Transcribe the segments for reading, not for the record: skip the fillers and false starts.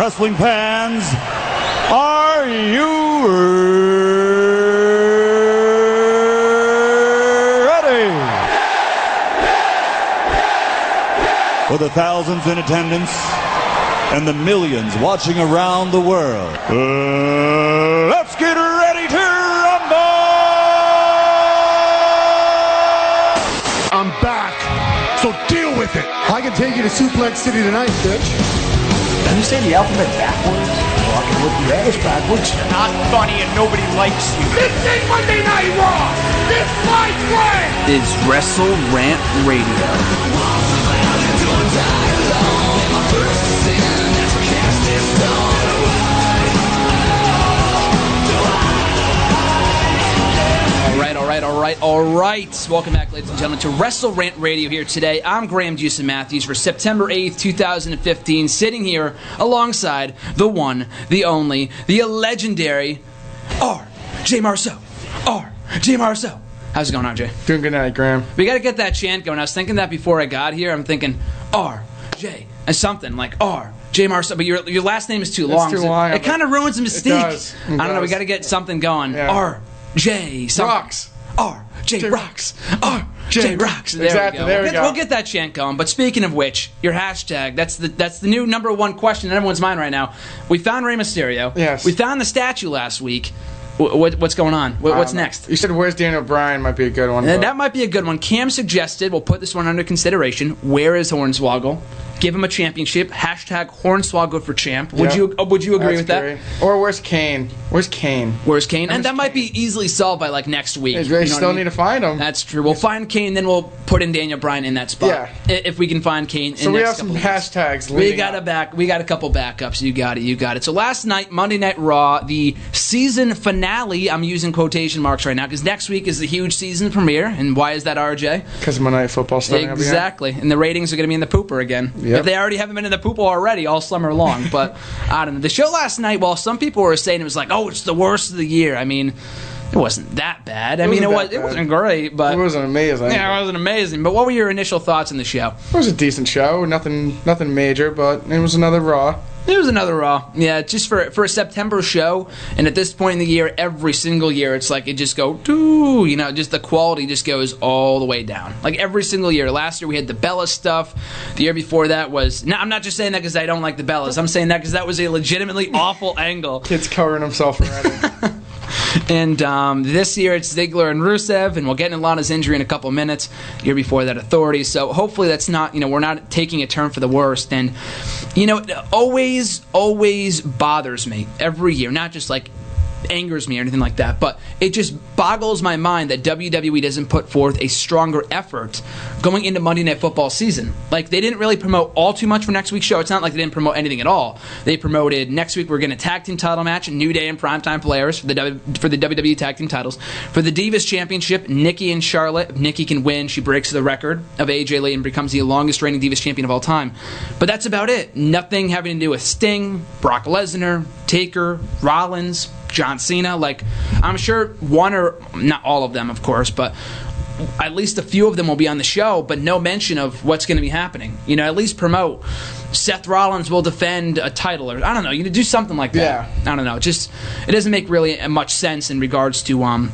wrestling fans, are you ready? For the thousands in attendance and the millions watching around the world, let's get ready to rumble! I'm back, so deal with it. I can take you to Suplex City tonight, bitch. Can you say the alphabet backwards? Walking with the ass backwards. You're not funny and nobody likes you. This ain't Monday Night Raw. This my friend. Is WrestleRant Radio. All right. Welcome back, ladies and gentlemen, to WrestleRant Radio here today. I'm Graham Juice Matthews for September 8th, 2015, sitting here alongside the one, the only, the legendary RJ Marceau. RJ Marceau. How's it going, RJ? Doing good night, Graham. We got to get that chant going. I was thinking that before I got here. I'm thinking RJ and something like RJ Marceau, but your last name is too long. It's too long. It kind of ruins the mystique. It does. I don't know. We got to get something going. Yeah. RJ something. Rocks. RJ Rocks. RJ Rocks. There exactly. we go. We'll get that chant going. But speaking of which, your hashtag, that's the new number one question in everyone's mind right now. We found Rey Mysterio. Yes. We found the statue last week. What's going on? What's next? You said where's Daniel Bryan might be a good one. That might be a good one. Cam suggested, we'll put this one under consideration, where is Hornswoggle? Give him a championship. Hashtag Hornswoggle for champ. Would you agree with that? Or where's Kane? Where's Kane? And that might be easily solved by like next week. They still need to find him. That's true. We'll find Kane, then we'll put in Daniel Bryan in that spot. Yeah. If we can find Kane. So we have some hashtags. We got a couple backups. You got it. So last night, Monday Night Raw, the season finale. I'm using quotation marks right now because next week is the huge season premiere. And why is that, RJ? Because Monday Night Football starting exactly. And the ratings are going to be in the pooper again. Yep. If they already haven't been in the pooper already all summer long. But I don't know. The show last night, while some people were saying it was like, it's the worst of the year. I mean, it wasn't that bad. It wasn't great, but it wasn't amazing. Yeah, it wasn't amazing. But what were your initial thoughts on the show? It was a decent show. Nothing major, but it was another Raw. It was another Raw. Yeah, just for a September show, and at this point in the year, every single year, it's like it just just the quality just goes all the way down. Like every single year. Last year we had the Bella stuff. The year before that was... Now, I'm not just saying that because I don't like the Bellas. I'm saying that because that was a legitimately awful angle. Kid's covering himself already. And this year it's Ziggler and Rusev, and we'll get into Lana's injury in a couple minutes. Year before that, Authority. So hopefully that's not, we're not taking a turn for the worst. And, it always bothers me every year, not just like angers me or anything like that, but it just boggles my mind that WWE doesn't put forth a stronger effort going into Monday Night Football season. Like, they didn't really promote all too much for next week's show. It's not like they didn't promote anything at all. They promoted next week we're getting a tag team title match, New Day and Primetime Players for the WWE tag team titles. For the Divas Championship, Nikki and Charlotte. If Nikki can win, she breaks the record of AJ Lee and becomes the longest reigning Divas champion of all time. But that's about it. Nothing having to do with Sting, Brock Lesnar, Taker, Rollins, John Cena. Like, I'm sure one or not all of them, of course, but at least a few of them will be on the show, but no mention of what's going to be happening. At least promote Seth Rollins will defend a title, or I don't know, do something like that. Yeah. I don't know. It doesn't make really much sense in regards to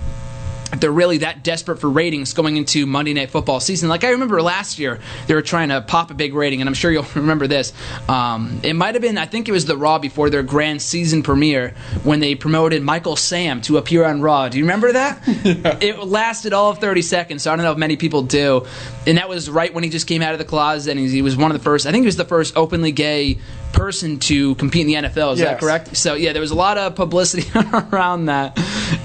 if they're really that desperate for ratings going into Monday Night Football season. Like, I remember last year, they were trying to pop a big rating, and I'm sure you'll remember this. It might have been, I think it was the Raw before their grand season premiere, when they promoted Michael Sam to appear on Raw. Do you remember that? Yeah. It lasted all of 30 seconds, so I don't know if many people do. And that was right when he just came out of the closet, and he was one of the first, I think he was the first openly gay person to compete in the NFL. Is that correct? So, yeah, there was a lot of publicity around that.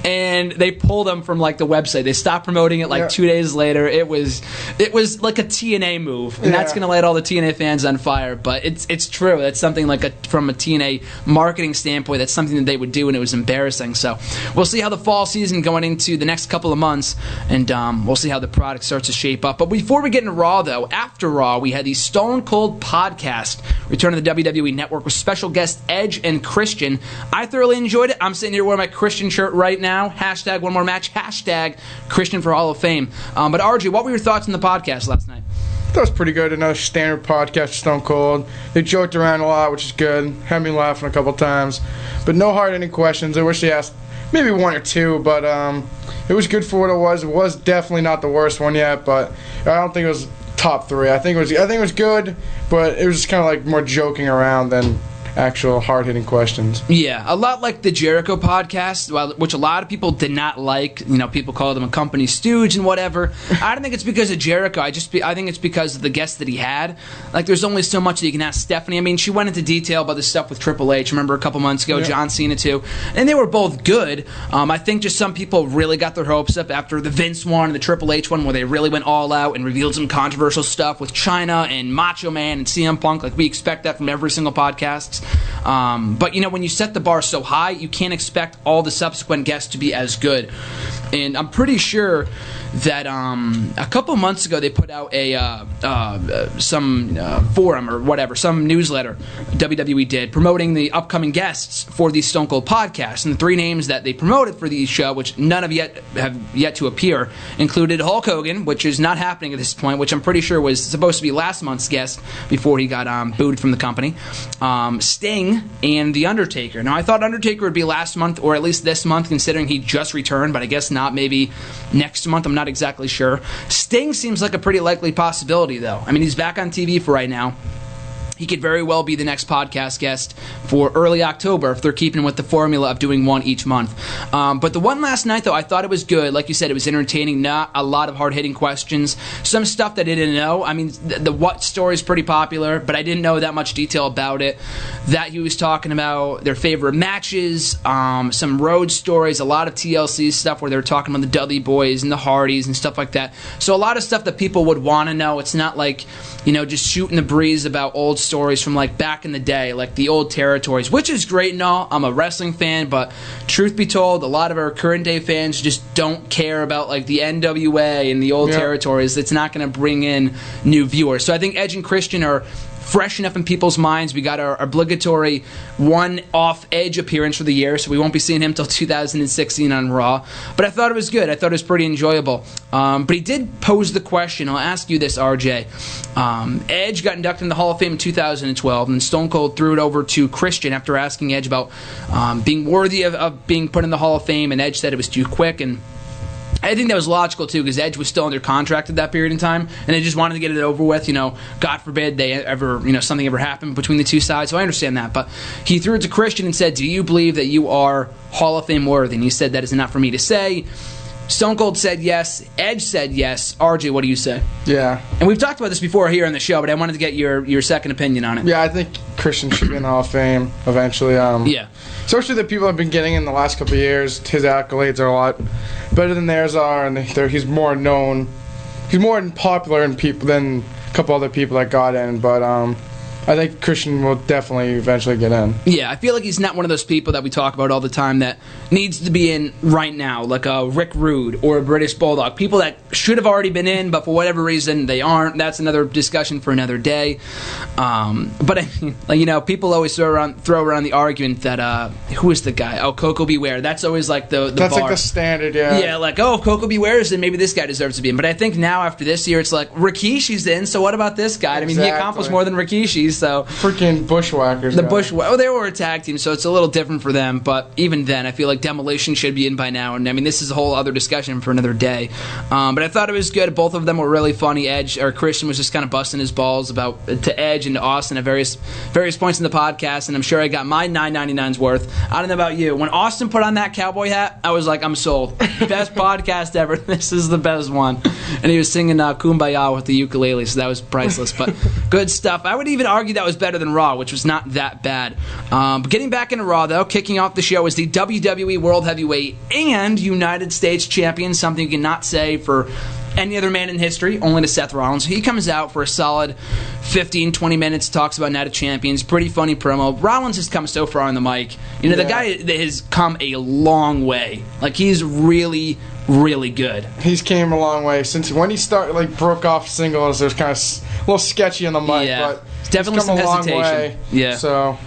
And they pulled him from, like, the website. They stopped promoting it, like, 2 days later. It was like a TNA move. And that's going to light all the TNA fans on fire. But it's true. That's something like from a TNA marketing standpoint, that's something that they would do, and it was embarrassing. So we'll see how the fall season going into the next couple of months, and we'll see how the product starts to shape up. But before we get into Raw, though, after Raw, we had the Stone Cold podcast return to the WWE Network with special guests Edge and Christian. I thoroughly enjoyed it. I'm sitting here wearing my Christian shirt right now. Hashtag one more match. Hashtag Christian for Hall of Fame. But RJ, what were your thoughts on the podcast last night? That was pretty good. Another standard podcast, Stone Cold. They joked around a lot, which is good. Had me laughing a couple times. But no hard-hitting questions. I wish they asked maybe one or two, but it was good for what it was. It was definitely not the worst one yet, but I don't think it was top 3. I think it was good, but it was just kind of like more joking around than actual hard-hitting questions. Yeah, a lot like the Jericho podcast, which a lot of people did not like. You know, people call them a company stooge and whatever. I don't think it's because of Jericho. I think it's because of the guests that he had. Like, there's only so much that you can ask Stephanie. I mean, she went into detail about the stuff with Triple H. Remember a couple months ago, John Cena too, and they were both good. I think just some people really got their hopes up after the Vince one and the Triple H one, where they really went all out and revealed some controversial stuff with China and Macho Man and CM Punk. Like, we expect that from every single podcast. But you know, when you set the bar so high, you can't expect all the subsequent guests to be as good. And I'm pretty sure that a couple months ago they put out some forum or whatever, some newsletter WWE did promoting the upcoming guests for the Stone Cold podcast. And the 3 names that they promoted for the show, which none of have yet to appear, included Hulk Hogan, which is not happening at this point, which I'm pretty sure was supposed to be last month's guest before he got booted from the company, Sting, and The Undertaker. Now, I thought Undertaker would be last month, or at least this month, considering he just returned, but I guess not. Maybe next month. I'm not exactly sure. Sting seems like a pretty likely possibility, though. I mean, he's back on TV for right now. He could very well be the next podcast guest for early October if they're keeping with the formula of doing one each month. But the one last night, though, I thought it was good. Like you said, it was entertaining, not a lot of hard-hitting questions. Some stuff that I didn't know. I mean, the what story is pretty popular, but I didn't know that much detail about it. That he was talking about their favorite matches, some road stories, a lot of TLC stuff where they were talking about the Dudley Boys and the Hardys and stuff like that. So a lot of stuff that people would want to know. It's not like, you know, just shooting the breeze about old stories from like back in the day, like the old territories, which is great and all. I'm a wrestling fan, but truth be told, a lot of our current day fans just don't care about like the NWA and the old territories. It's not going to bring in new viewers. So I think Edge and Christian are fresh enough in people's minds. We got our obligatory one-off Edge appearance for the year, so we won't be seeing him till 2016 on Raw. But I thought it was good. I thought it was pretty enjoyable. But he did pose the question. I'll ask you this, RJ. Edge got inducted in the Hall of Fame in 2012, and Stone Cold threw it over to Christian after asking Edge about being worthy of being put in the Hall of Fame, and Edge said it was too quick, and I think that was logical, too, because Edge was still under contract at that period in time, and they just wanted to get it over with. You know, God forbid they ever, you know, something ever happened between the two sides, so I understand that. But he threw it to Christian and said, do you believe that you are Hall of Fame worthy? And he said, that is not for me to say. Stone Cold said yes. Edge said yes. RJ, what do you say? Yeah. And we've talked about this before here on the show, but I wanted to get your second opinion on it. Yeah, I think Christian should be in the Hall of Fame eventually. Yeah. Especially the people have been getting in the last couple of years. His accolades are a lot better than theirs are, and he's more known. He's more popular in people than a couple other people that got in, but I think Christian will definitely eventually get in. Yeah, I feel like he's not one of those people that we talk about all the time that needs to be in right now, like a Rick Rude or a British Bulldog. People that should have already been in, but for whatever reason they aren't. That's another discussion for another day. But I mean, like, you know, people always throw around the argument that who is the guy? Oh, Coco Beware. That's always like the that's bar. Like the standard, yeah. Yeah, like, oh, if Coco Beware is in, maybe this guy deserves to be in. But I think now after this year, it's like Rikishi's in. So what about this guy? Exactly. I mean, he accomplished more than Rikishi. So freaking Bushwhackers. They were a tag team, so it's a little different for them. But even then, I feel like Demolition should be in by now. And I mean, this is a whole other discussion for another day. But I thought it was good. Both of them were really funny. Christian was just kind of busting his balls to Edge and to Austin at various points in the podcast, and I'm sure I got my $9.99's worth. I don't know about you. When Austin put on that cowboy hat, I was like, I'm sold. Best podcast ever. This is the best one. And he was singing Kumbaya with the ukulele, so that was priceless. But good stuff. I would even argue that was better than Raw, which was not that bad. But getting back into Raw, though, kicking off the show is the WWE World Heavyweight and United States Champion, something you cannot say for any other man in history, only to Seth Rollins. He comes out for a solid 15-20 minutes, talks about Night of Champions, pretty funny promo. Rollins has come so far on the mic. You know, the guy that has come a long way. Like, he's really, really good. He's came a long way since when he broke off singles. It was kind of a little sketchy on the mic, but it's definitely he's come some a long hesitation. way. Yeah. So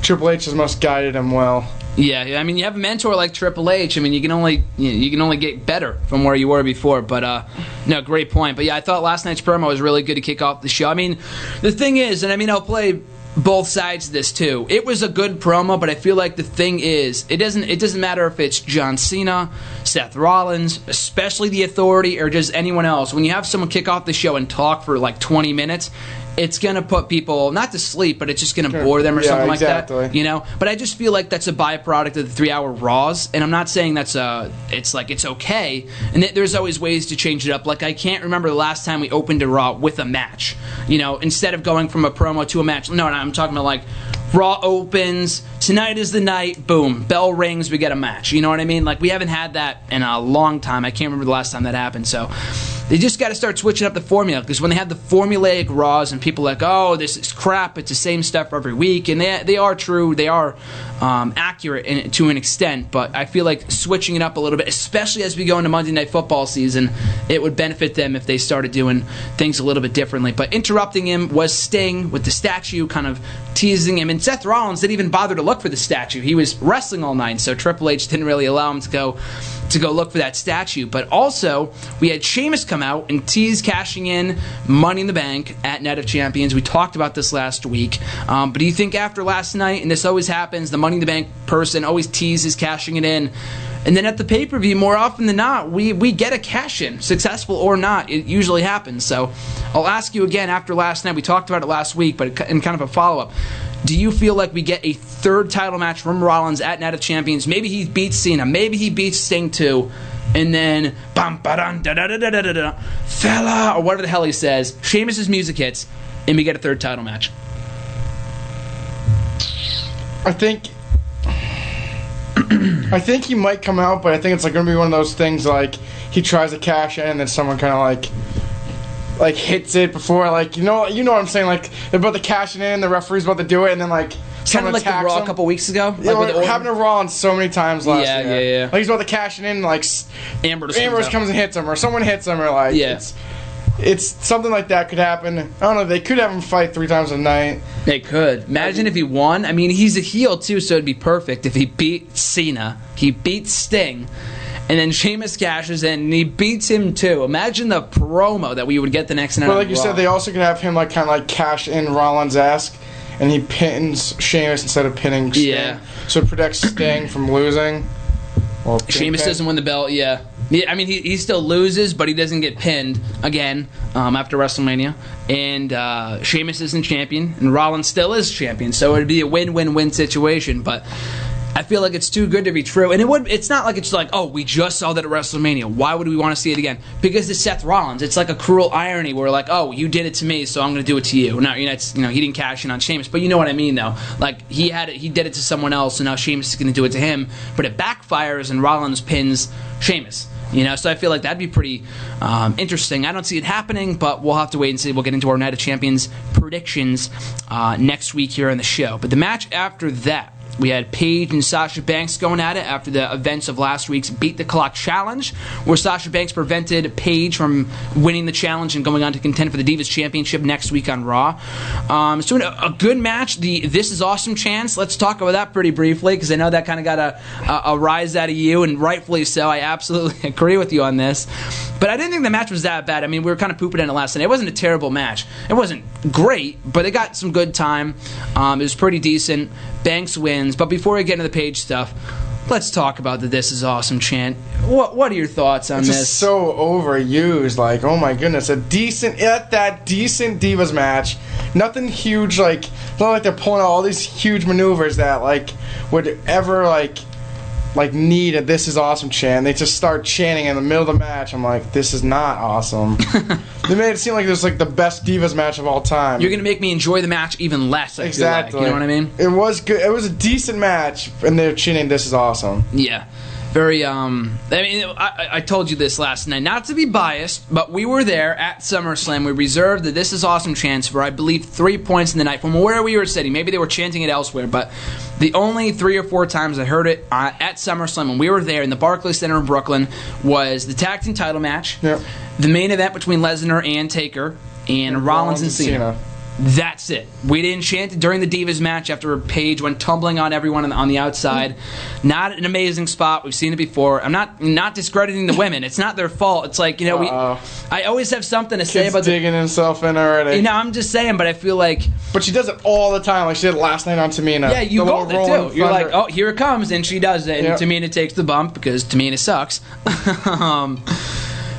Triple H must guided him well. Yeah, I mean, you have a mentor like Triple H. I mean, you can only get better from where you were before. But no, great point. But yeah, I thought last night's promo was really good to kick off the show. I mean, the thing is, and I mean, I'll play both sides of this too. It was a good promo, but I feel like the thing is, it doesn't matter if it's John Cena, Seth Rollins, especially the Authority, or just anyone else. When you have someone kick off the show and talk for like 20 minutes, it's going to put people, not to sleep, but it's just going to bore them or something like that. You know? But I just feel like that's a byproduct of the 3-hour Raws, and I'm not saying it's okay, and there's always ways to change it up. Like, I can't remember the last time we opened a Raw with a match. You know, instead of going from a promo to a match. No, I'm talking about like, Raw opens, tonight is the night, boom, bell rings, we get a match. You know what I mean? Like, we haven't had that in a long time. I can't remember the last time that happened, so they just got to start switching up the formula, because when they have the formulaic Raws and people are like, oh, this is crap, it's the same stuff every week, and they are true, they are accurate to an extent, but I feel like switching it up a little bit, especially as we go into Monday Night Football season, it would benefit them if they started doing things a little bit differently. But interrupting him was Sting with the statue, kind of teasing him, and Seth Rollins didn't even bother to look for the statue. He was wrestling all night, so Triple H didn't really allow him to go look for that statue. But also, we had Sheamus come out and tease cashing in Money in the Bank at Night of Champions. We talked about this last week. But do you think after last night, and this always happens, the Money in the Bank person always teases cashing it in, and then at the pay-per-view, more often than not, we get a cash-in, successful or not, it usually happens. So I'll ask you again after last night. We talked about it last week, but in kind of a follow-up. Do you feel like we get a third title match from Rollins at Night of Champions? Maybe he beats Cena. Maybe he beats Sting too. And then, fella, or whatever the hell he says, Sheamus' music hits, and we get a third title match. I think he might come out, but I think it's like going to be one of those things like he tries to cash in and then someone kind of like hits it before, like, you know what I'm saying, like they're about to cash it in, the referee's about to do it, and then like kind of like the Raw a couple weeks ago. Yeah, like happened to Raw so many times last year. Yeah. Like he's about to cash it in, like Ambrose comes and hits him, or someone hits him, or like it's something like that could happen. I don't know. They could have him fight 3 times a night. They could. Imagine if he won. I mean, he's a heel too, so it'd be perfect if he beat Cena, he beats Sting, and then Sheamus cashes in and he beats him too. Imagine the promo that we would get the next night. But like you said, they also could have him like kind of like cash in Rollins-esque, and he pins Sheamus instead of pinning Sting. Yeah. So it protects Sting from losing. Well, Sheamus doesn't win the belt. Yeah, I mean, he still loses, but he doesn't get pinned again after WrestleMania. And Sheamus isn't champion, and Rollins still is champion. So it would be a win-win-win situation. But I feel like it's too good to be true. And it's not like it's like, oh, we just saw that at WrestleMania. Why would we want to see it again? Because it's Seth Rollins. It's like a cruel irony where like, oh, you did it to me, so I'm going to do it to you. No, he didn't cash in on Sheamus, but you know what I mean, though. Like he did it to someone else, and now Sheamus is going to do it to him. But it backfires, and Rollins pins Sheamus. So I feel like that'd be pretty interesting. I don't see it happening, but we'll have to wait and see. We'll get into our Night of Champions predictions next week here on the show. But the match after that, we had Paige and Sasha Banks going at it after the events of last week's Beat the Clock Challenge, where Sasha Banks prevented Paige from winning the challenge and going on to contend for the Divas Championship next week on Raw. So a good match. The This Is Awesome chance. Let's talk about that pretty briefly, because I know that kind of got a rise out of you, and rightfully so. I absolutely agree with you on this. But I didn't think the match was that bad. I mean, we were kind of pooping in it last night. It wasn't a terrible match. It wasn't great, but it got some good time. It was pretty decent. Banks wins. But before we get into the Paige stuff, let's talk about the This Is Awesome chant. What are your thoughts on this? It's just so overused. Like, oh my goodness, that decent Divas match. Nothing huge. Like, it's not like they're pulling out all these huge maneuvers that like would ever like need a This Is Awesome chant. They just start chanting in the middle of the match. I'm like, this is not awesome. They made it seem like it was like the best Divas match of all time. You're going to make me enjoy the match even less, I feel like. You know what I mean? It was good. It was a decent match, and they're chanting This Is Awesome. Yeah. Very, I mean, I told you this last night. Not to be biased, but we were there at SummerSlam. We reserved the This Is Awesome chants for, I believe, 3 points in the night from where we were sitting. Maybe they were chanting it elsewhere, but the only 3 or 4 times I heard it at SummerSlam when we were there in the Barclays Center in Brooklyn was the tag team title match, the main event between Lesnar and Taker, and Rollins and Cena. That's it. We didn't chant it during the Divas match after Paige went tumbling on everyone on the outside. Not an amazing spot. We've seen it before. I'm not discrediting the women. It's not their fault. It's like, I always have something to say about digging himself in already. I'm just saying, but I feel like... But she does it all the time. Like she did it last night on Tamina. Yeah, you called it too. You're like, oh, here it comes, and she does it, and Tamina takes the bump because Tamina sucks.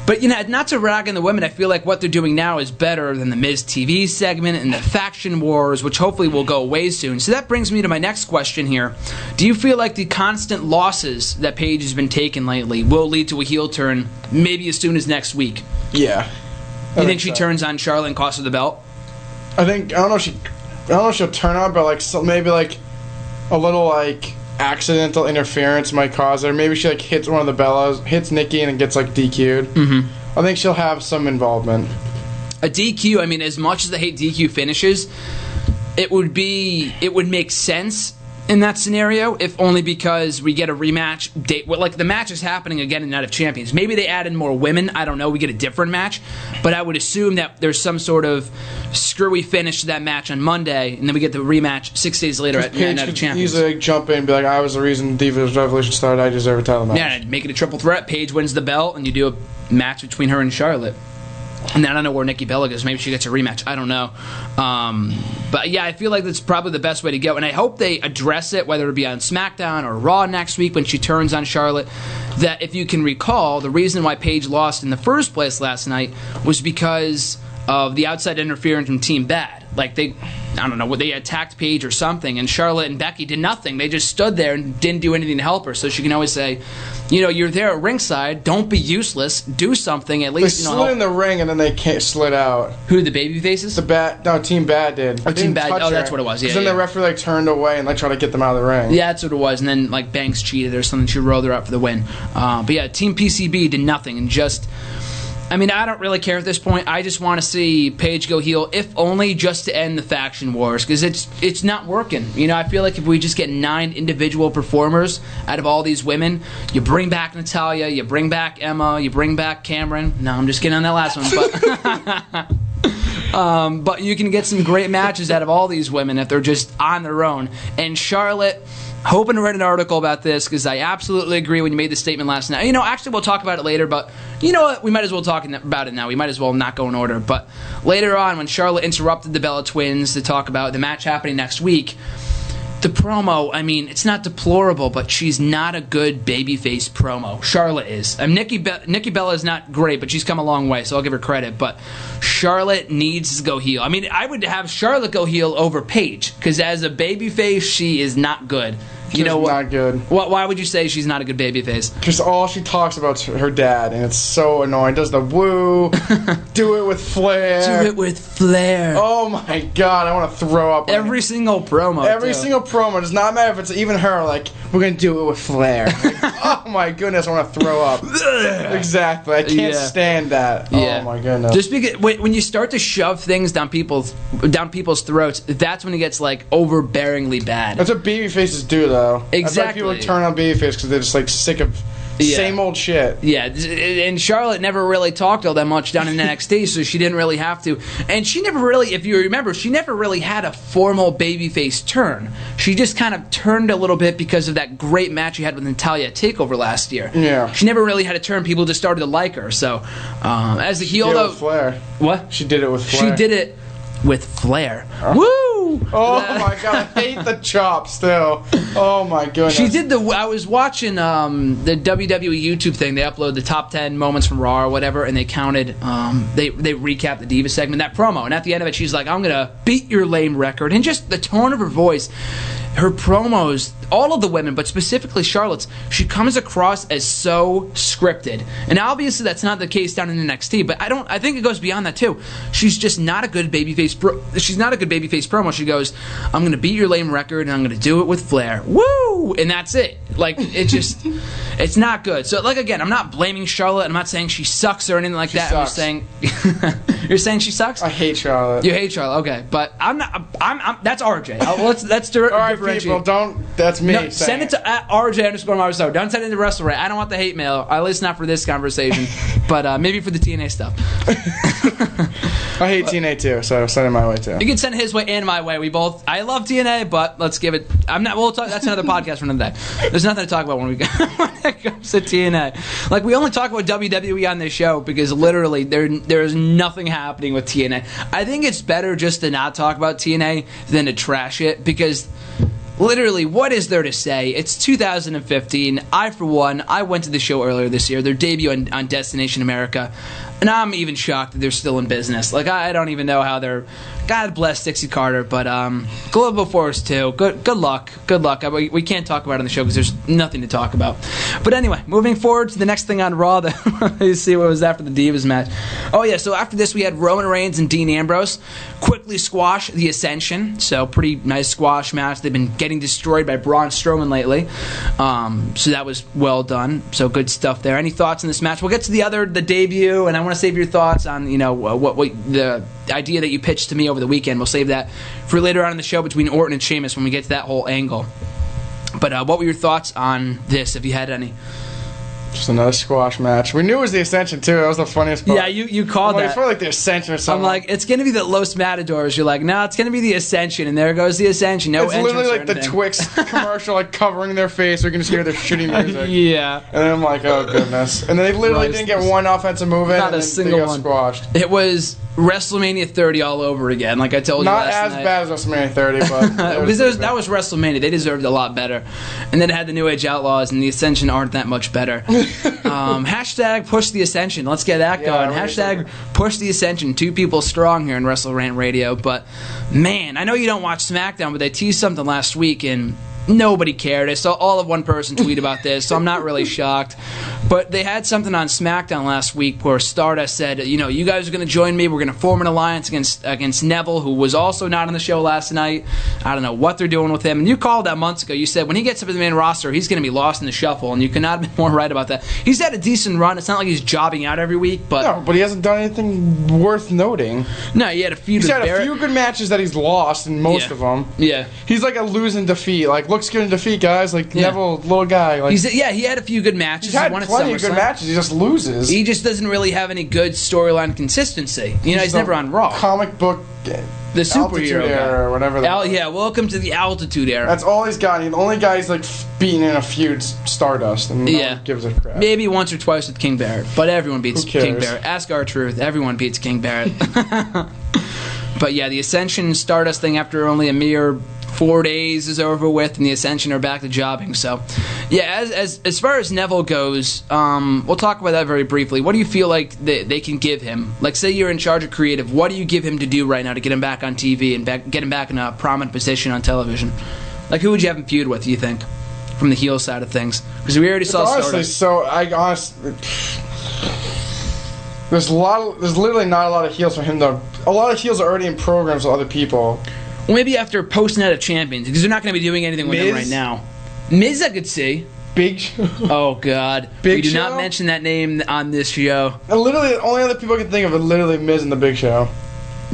But, not to rag on the women, I feel like what they're doing now is better than the Miz TV segment and the faction wars, which hopefully will go away soon. So that brings me to my next question here. Do you feel like the constant losses that Paige has been taking lately will lead to a heel turn maybe as soon as next week? Yeah. You think she turns on Charlotte and costs her the belt? I don't know if she'll turn on, but maybe a little accidental interference might cause her. Maybe she hits one of the Bellas, hits Nikki, and gets DQ'd. Mm-hmm. I think she'll have some involvement. A DQ, I mean, as much as I hate DQ finishes, it would make sense in that scenario, if only because we get a rematch date. The match is happening again in Night of Champions. Maybe they added more women. I don't know. We get a different match. But I would assume that there's some sort of screwy finish to that match on Monday, and then we get the rematch 6 days later at Night of Champions. Easily jump in and be like, I was the reason Divas Revolution started. I deserve a title match. Yeah, make it a triple threat. Paige wins the belt, and you do a match between her and Charlotte. And I don't know where Nikki Bella goes. Maybe she gets a rematch. I don't know. But yeah, I feel like that's probably the best way to go. And I hope they address it, whether it be on SmackDown or Raw next week when she turns on Charlotte. That if you can recall, the reason why Paige lost in the first place last night was because of the outside interference from Team Bad. I don't know, they attacked Paige or something, and Charlotte and Becky did nothing. They just stood there and didn't do anything to help her. So she can always say, you're there at ringside. Don't be useless. Do something. At least, they slid in the ring and then they slid out. Who, the baby faces? Team Bad did. Oh, Team Bad. Oh, that's what it was. Yeah. Then the referee turned away and tried to get them out of the ring. Yeah, that's what it was. And then Banks cheated or something. She rolled her out for the win. But yeah, Team PCB did nothing and just. I mean, I don't really care at this point. I just want to see Paige go heel, if only just to end the faction wars, because it's not working. I feel like if we just get 9 individual performers out of all these women, you bring back Natalya, you bring back Emma, you bring back Cameron. No, I'm just kidding on that last one. But you can get some great matches out of all these women if they're just on their own. And Charlotte... Hoping to write an article about this because I absolutely agree when you made the statement last night. Actually, we'll talk about it later, but you know what? We might as well talk about it now. We might as well not go in order. But later on, when Charlotte interrupted the Bella Twins to talk about the match happening next week, the promo, I mean, it's not deplorable, but she's not a good babyface promo. Charlotte is. Nikki Bella is not great, but she's come a long way, so I'll give her credit. But Charlotte needs to go heel. I mean, I would have Charlotte go heel over Paige, because as a babyface, she is not good. She's not good. Why would you say she's not a good babyface? Because all she talks about is her dad, and it's so annoying. Does the woo, do it with flair. Do it with flair. Oh my god, I want to throw up. Every single promo. Every single promo. Does not matter if it's even her, we're going to do it with flair. Oh my goodness, I want to throw up. Exactly. I can't stand that. Yeah. Oh my goodness. Just because when you start to shove things down people's throats, that's when it gets overbearingly bad. That's what babyfaces do, though. Exactly. That's why people turn on babyface, because they're just sick of same old shit. Yeah, and Charlotte never really talked all that much down in NXT, so she didn't really have to. And she never really, if you remember, she never really had a formal babyface turn. She just kind of turned a little bit because of that great match she had with Natalya at TakeOver last year. Yeah. She never really had a turn. People just started to like her. So, as a heel, though, with flair. What? She did it with flair. She did it with flair. Woo! Oh my god, I hate the chop still. Oh my goodness. She did I was watching the WWE YouTube thing. They upload the top 10 moments from Raw or whatever, and they counted, they recapped the Diva segment, that promo. And at the end of it, she's like, I'm going to beat your lame record. And just the tone of her voice, her promos, all of the women, but specifically Charlotte's, she comes across as so scripted. And obviously that's not the case down in NXT, but I think it goes beyond that too. She's just not a good babyface promo. She goes, I'm going to beat your lame record and I'm going to do it with flair. Woo! And that's it. It's not good. So again, I'm not blaming Charlotte. I'm not saying she sucks or anything like that. Sucks. I'm just saying you're saying she sucks? I hate Charlotte. You hate Charlotte, okay. But I'm not that's RJ. Let's differentiate. People, don't. That's me. No, send it to @RJ_Marceau. Don't send it to WrestleRant. I don't want the hate mail. At least not for this conversation. But maybe for the TNA stuff. I hate TNA too, so send it my way too. You can send it his way and my way. I love TNA, but let's give it. We'll talk. That's another podcast for another day. There's nothing to talk about when it comes to TNA. Like, we only talk about WWE on this show because literally there is nothing happening with TNA. I think it's better just to not talk about TNA than to trash it, because literally, what is there to say? It's 2015. I went to the show earlier this year, their debut on Destination America, and I'm even shocked that they're still in business. Like, I don't even know how they're... God bless Dixie Carter, but Global Force too. Good luck. We can't talk about it on the show because there's nothing to talk about. But anyway, moving forward to the next thing on Raw. You see what was after the Divas match. Oh yeah, so after this we had Roman Reigns and Dean Ambrose quickly squash the Ascension. So pretty nice squash match. They've been getting destroyed by Braun Strowman lately. So that was well done. So good stuff there. Any thoughts on this match? We'll get to the debut, and I want to save your thoughts on what the idea that you pitched to me over the weekend. We'll save that for later on in the show between Orton and Sheamus when we get to that whole angle. But what were your thoughts on this, if you had any? Just another squash match. We knew it was the Ascension too. That was the funniest part. Yeah, you called that. It's probably like the Ascension or something. I'm like, it's going to be the Los Matadors. You're like, no, it's going to be the Ascension, and there goes the Ascension. No, it's literally like the Twix commercial, like covering their face. We can just hear their shitty music. Yeah. And then I'm like, oh goodness. And then they literally didn't get one offensive move in. Not a single one. Squashed. It was WrestleMania 30 all over again, like I told you last night. Not as bad as WrestleMania 30, but that was WrestleMania. They deserved a lot better. And then it had the New Age Outlaws, and the Ascension aren't that much better. Hashtag push the Ascension. Let's get that going. Hashtag push the Ascension. 2 people strong here in WrestleRant Radio. But man, I know you don't watch SmackDown, but they teased something last week, and nobody cared. I saw all of one person tweet about this, so I'm not really shocked. But they had something on SmackDown last week where Stardust said, you guys are going to join me. We're going to form an alliance against Neville, who was also not on the show last night. I don't know what they're doing with him. And you called that months ago. You said when he gets up to the main roster, he's going to be lost in the shuffle, and you could not have been more right about that. He's had a decent run. It's not like he's jobbing out every week. No, but he hasn't done anything worth noting. No, he had a few. He's had a few good matches that he's lost, and most of them. Yeah. He's like a losing defeat. Like, looks good in defeat, guys. Like, Neville, little guy. Like, he had a few good matches. He's had plenty of good matches. He just loses. He just doesn't really have any good storyline consistency. He's never on Raw. Comic book, the superhero era, or whatever. Welcome to the Altitude Era. That's all he's got. The only guy he's like beating in a feud, Stardust, and no one gives a crap. Maybe once or twice with King Barrett, but everyone beats King Barrett. Ask our truth. Everyone beats King Barrett. But yeah, the Ascension Stardust thing after only a mere 4 days is over with, and the Ascension are back to jobbing. So, yeah, as far as Neville goes, we'll talk about that very briefly. What do you feel like they can give him? Like, say you're in charge of creative, what do you give him to do right now to get him back on TV and get him back in a prominent position on television? Like, who would you have him feud with, do you think, from the heel side of things? Because we already saw Stardust. There's literally not a lot of heels for him, though. A lot of heels are already in programs with other people. Well, maybe after post-Night of Champions, because they're not going to be doing anything with him right now. Miz, I could see. Big Show. Oh, God. We do not mention that name on this show. And literally, the only other people I can think of are literally Miz and the Big Show.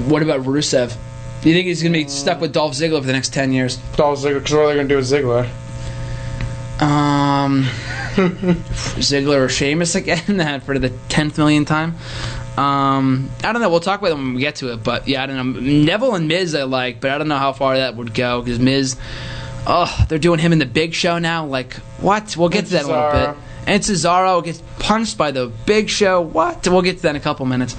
What about Rusev? Do you think he's going to be stuck with Dolph Ziggler for the next 10 years? Dolph Ziggler, because what are they going to do with Ziggler? Ziggler or Sheamus again, that for the 10th millionth time. I don't know. We'll talk about them when we get to it. But yeah, I don't know. Neville and Miz I like, but I don't know how far that would go because Miz, they're doing him in the Big Show now. Like what? We'll get to that in a little bit. And Cesaro gets punched by the Big Show. What? We'll get to that in a couple minutes.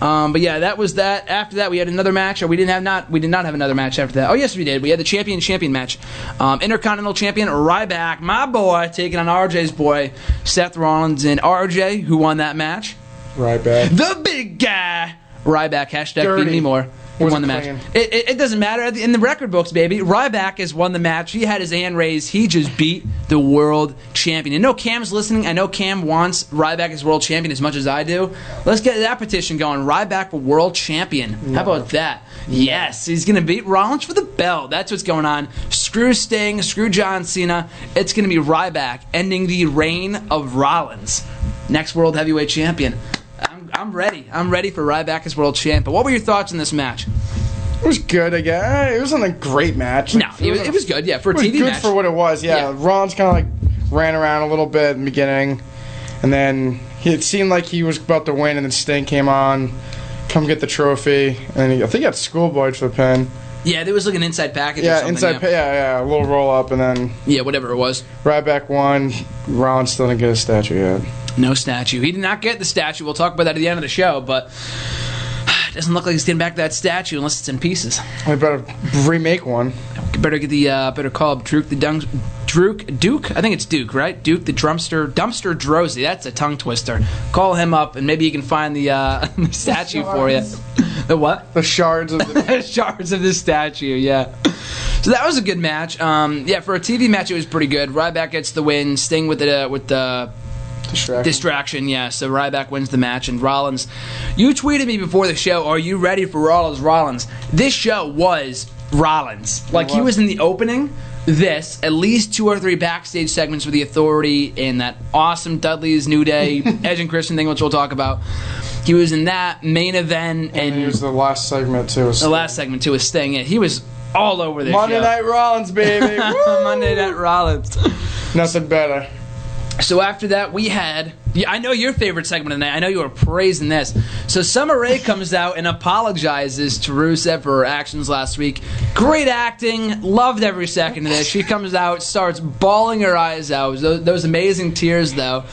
But yeah, that was that. After that, we had another match, or we did not have another match after that. Oh yes, we did. We had the champion match. Intercontinental Champion Ryback, my boy, taking on RJ's boy Seth Rollins, and RJ, who won that match. Ryback, the big guy. Ryback. Hashtag beat me more. Who won the match? It doesn't matter. In the record books, baby, Ryback has won the match. He had his hand raised. He just beat the world champion. And no, Cam's listening. I know Cam wants Ryback as world champion as much as I do. Let's get that petition going. Ryback for world champion. How about that? Yes, he's going to beat Rollins for the belt. That's what's going on. Screw Sting. Screw John Cena. It's going to be Ryback ending the reign of Rollins. Next world heavyweight champion. I'm ready. I'm ready for Ryback as world champ. But what were your thoughts on this match? It was good, I guess. It wasn't a great match. No, it was good, yeah, for a TV match. It was good for what it was, yeah. Rollins kind of like ran around a little bit in the beginning, and then it seemed like he was about to win, and then Sting came on, come get the trophy, and I think he got schoolboyed for the pin. Yeah, there was like an inside package or Yeah, something. yeah, a little roll up, and then Yeah, whatever it was. Ryback won. Rollins still didn't get a statue yet. No statue. He did not get the statue. We'll talk about that at the end of the show, but it doesn't look like he's getting back that statue unless it's in pieces. We better remake one. Better get the better call up Duke I think it's Duke, right? Duke the dumpster Drozy. That's a tongue twister. Call him up and maybe he can find the statue for you. The what? The shards of the shards of the statue. Yeah. So that was a good match. Yeah, for a TV match it was pretty good. Ryback gets the win. Sting with the distraction. Yeah. So Ryback wins the match, and Rollins. You tweeted me before the show. Are you ready for Rollins? This show was Rollins. Like he was in the opening. At least 2 or 3 backstage segments with the Authority and that awesome Dudley's New Day Edge and Christian thing, which we'll talk about. He was in that main event, and he was the last segment too. The last segment too was Sting. Yeah, he was all over this Monday show. Night Rollins, baby. Monday Night Rollins. Nothing better. So after that, we had... Yeah, I know your favorite segment of the night. I know you were praising this. So Summer Rae comes out and apologizes to Rusev for her actions last week. Great acting. Loved every second of this. She comes out, starts bawling her eyes out. Those amazing tears, though.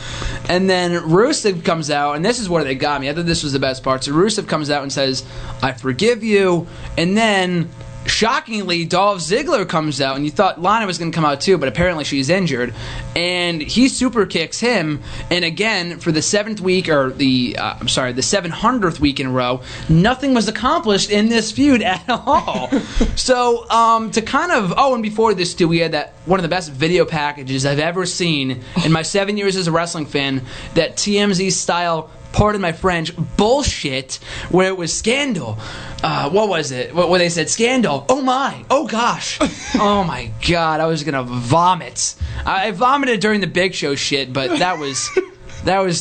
And then Rusev comes out, and this is where they got me. I thought this was the best part. So Rusev comes out and says, I forgive you. And then... shockingly, Dolph Ziggler comes out, and you thought Lana was going to come out too, but apparently she's injured, and he super kicks him. And again, for the 7th week, or the 700th week in a row, nothing was accomplished in this feud at all. So to kind of and before this too, we had that one of the best video packages I've ever seen in my 7 years as a wrestling fan. That TMZ style, pardon my French, bullshit, where it was Scandal. What was it? Where they said Scandal. Oh my. Oh gosh. Oh my god. I was gonna vomit. I vomited during the Big Show shit, but that was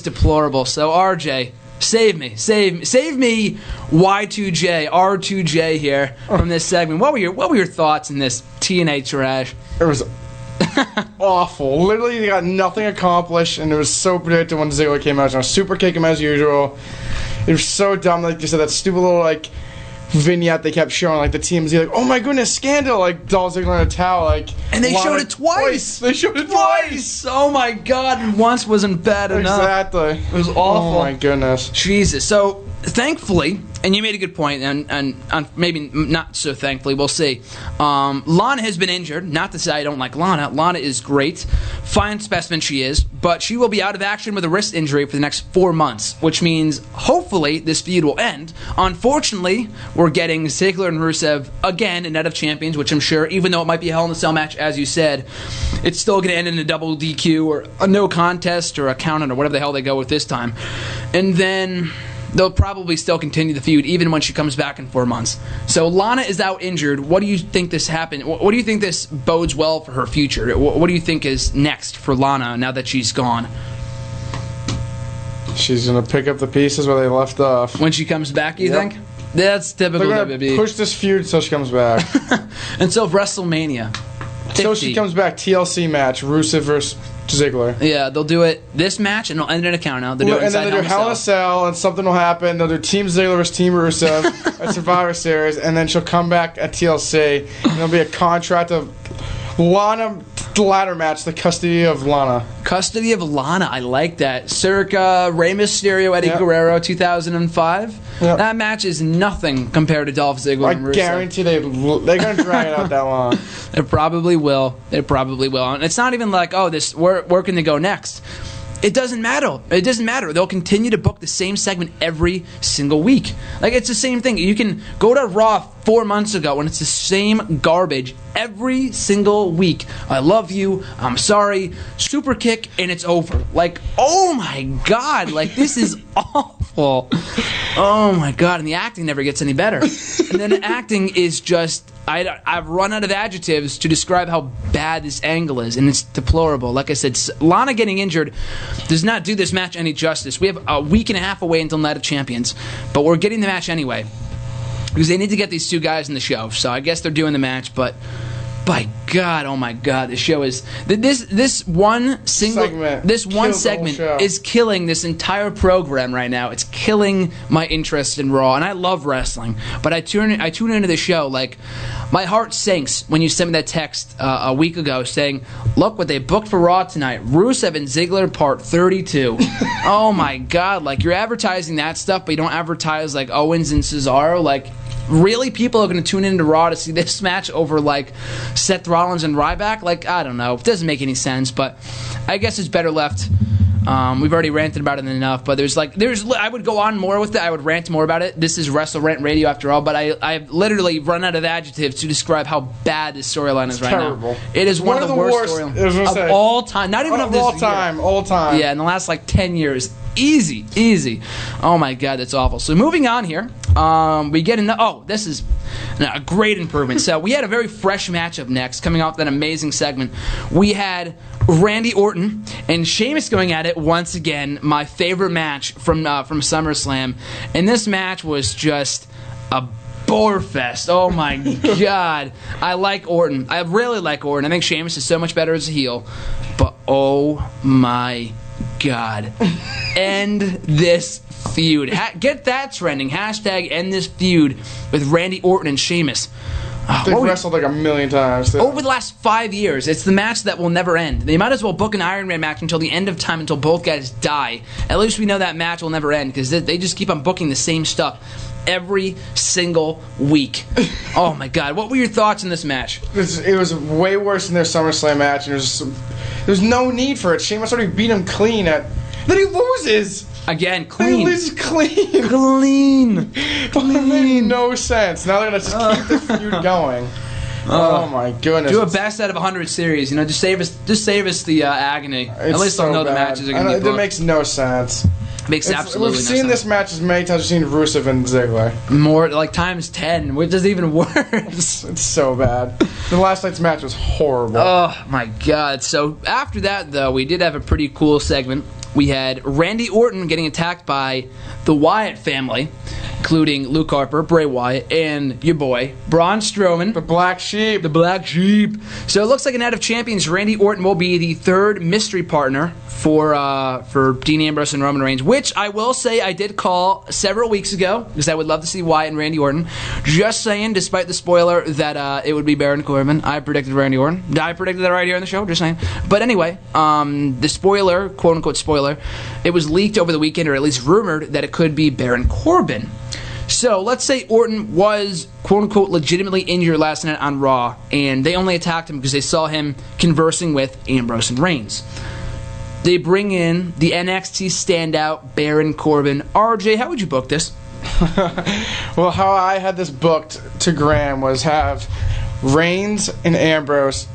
deplorable. So RJ, save me, Y2J, R2J here from this segment. What were your thoughts in this TNA trash? It was awful. Literally, they got nothing accomplished, and it was so predictable when Ziggler came out. Super kick him as usual. It was so dumb. Like you said, that stupid little vignette they kept showing, like the TMZ, like, oh my goodness, Scandal, like Dolph Ziggler in a towel, like. And they showed it twice. They showed it twice. Oh my god! And once wasn't bad enough. Exactly. It was awful. Oh my goodness. Jesus. So thankfully, and you made a good point, and maybe not so thankfully, we'll see. Lana has been injured. Not to say I don't like Lana. Lana is great. Fine specimen she is, but she will be out of action with a wrist injury for the next 4 months, which means hopefully this feud will end. Unfortunately, we're getting Ziggler and Rusev again in Night of Champions, which I'm sure, even though it might be a Hell in a Cell match, as you said, it's still going to end in a double DQ or a no contest or a count-out or whatever the hell they go with this time. And then they'll probably still continue the feud even when she comes back in 4 months. So Lana is out injured. What do you think this happened? What do you think this bodes well for her future? What do you think is next for Lana now that she's gone? She's going to pick up the pieces where they left off. When she comes back, you think? That's typical WWE. Push this feud until she comes back. Until WrestleMania. Until she comes back, TLC match, Rusev versus Ziggler. Yeah, they'll do it this match, and it'll end in a count-out. They'll do it inside and then they'll do Hell in a Cell, and something will happen. They'll do Team Ziggler versus Team Rusev at Survivor Series, and then she'll come back at TLC, and there'll be a contract of Lana ladder match, the custody of Lana. Custody of Lana, I like that. Circa Rey Mysterio, Eddie Guerrero, 2005. Yep. That match is nothing compared to Dolph Ziggler and Rusev. I guarantee they're going to drag it out that long. They probably will. And it's not even like, where can they go next? It doesn't matter. They'll continue to book the same segment every single week. Like, it's the same thing. You can go to Raw 4 months ago and it's the same garbage every single week. I love you. I'm sorry. Super kick and it's over. Like, oh my god. Like, this is awful. Oh my god. And the acting never gets any better. And then the acting is just... I've run out of adjectives to describe how bad this angle is, and it's deplorable. Like I said, Lana getting injured does not do this match any justice. We have a week and a half away until Night of Champions, but we're getting the match anyway because they need to get these two guys in the show. So I guess they're doing the match, but by God, oh my God, the show is this one segment is killing this entire program right now. It's killing my interest in Raw, and I love wrestling, but I tune into the show like my heart sinks when you sent me that text a week ago saying, "Look what they booked for Raw tonight: Rusev and Ziggler Part 32." Oh my God, like you're advertising that stuff, but you don't advertise like Owens and Cesaro, like. Really, people are going to tune into Raw to see this match over, like, Seth Rollins and Ryback? Like, I don't know. It doesn't make any sense, but I guess it's better left. We've already ranted about it enough, but I would go on more with it. I would rant more about it. This is WrestleRant Radio after all, but I've literally run out of adjectives to describe how bad this storyline is right terrible. now. It is one of the worst storylines of all time. Not even of this year. All time. Yeah, in the last, 10 years. Easy. Oh my God, that's awful. So moving on here, we get into. This is a great improvement. So we had a very fresh matchup next, coming off that amazing segment. We had Randy Orton and Sheamus going at it once again. My favorite match from SummerSlam, and this match was just a bore fest. Oh my God, I like Orton. I really like Orton. I think Sheamus is so much better as a heel, but oh my God. End this feud. Get that trending. Hashtag end this feud with Randy Orton and Sheamus. They've wrestled like a million times. Over the last 5 years, it's the match that will never end. They might as well book an Iron Man match until the end of time, until both guys die. At least we know that match will never end, because they just keep on booking the same stuff every single week. Oh my God. What were your thoughts on this match? It was way worse than their SummerSlam match, and there's no need for it. Sheamus already beat him clean then he loses. Again, clean. He loses clean. Clean. It made no sense. Now they're going to just keep the feud going. Oh my goodness. Do a best out of 100 series. Just save us the agony. At least they'll know the matches are going to be booked. It makes no sense. Makes absolutely no sense. We've seen this match as many times as we've seen Rusev and Ziggler. More, like times 10, which is even worse. It's so bad. The last night's match was horrible. Oh my God. So after that, though, we did have a pretty cool segment. We had Randy Orton getting attacked by the Wyatt family, including Luke Harper, Bray Wyatt, and your boy, Braun Strowman. The Black Sheep. The Black Sheep. So it looks like a Night of Champions, Randy Orton will be the third mystery partner for Dean Ambrose and Roman Reigns, which I will say I did call several weeks ago, because I would love to see Wyatt and Randy Orton. Just saying, despite the spoiler that it would be Baron Corbin, I predicted Randy Orton. I predicted that right here on the show, just saying. But anyway, the spoiler, quote-unquote spoiler, it was leaked over the weekend, or at least rumored, that it could be Baron Corbin. So let's say Orton was, quote-unquote, legitimately injured last night on Raw, and they only attacked him because they saw him conversing with Ambrose and Reigns. They bring in the NXT standout, Baron Corbin. RJ, how would you book this? Well, how I had this booked to Graham was have Reigns and Ambrose,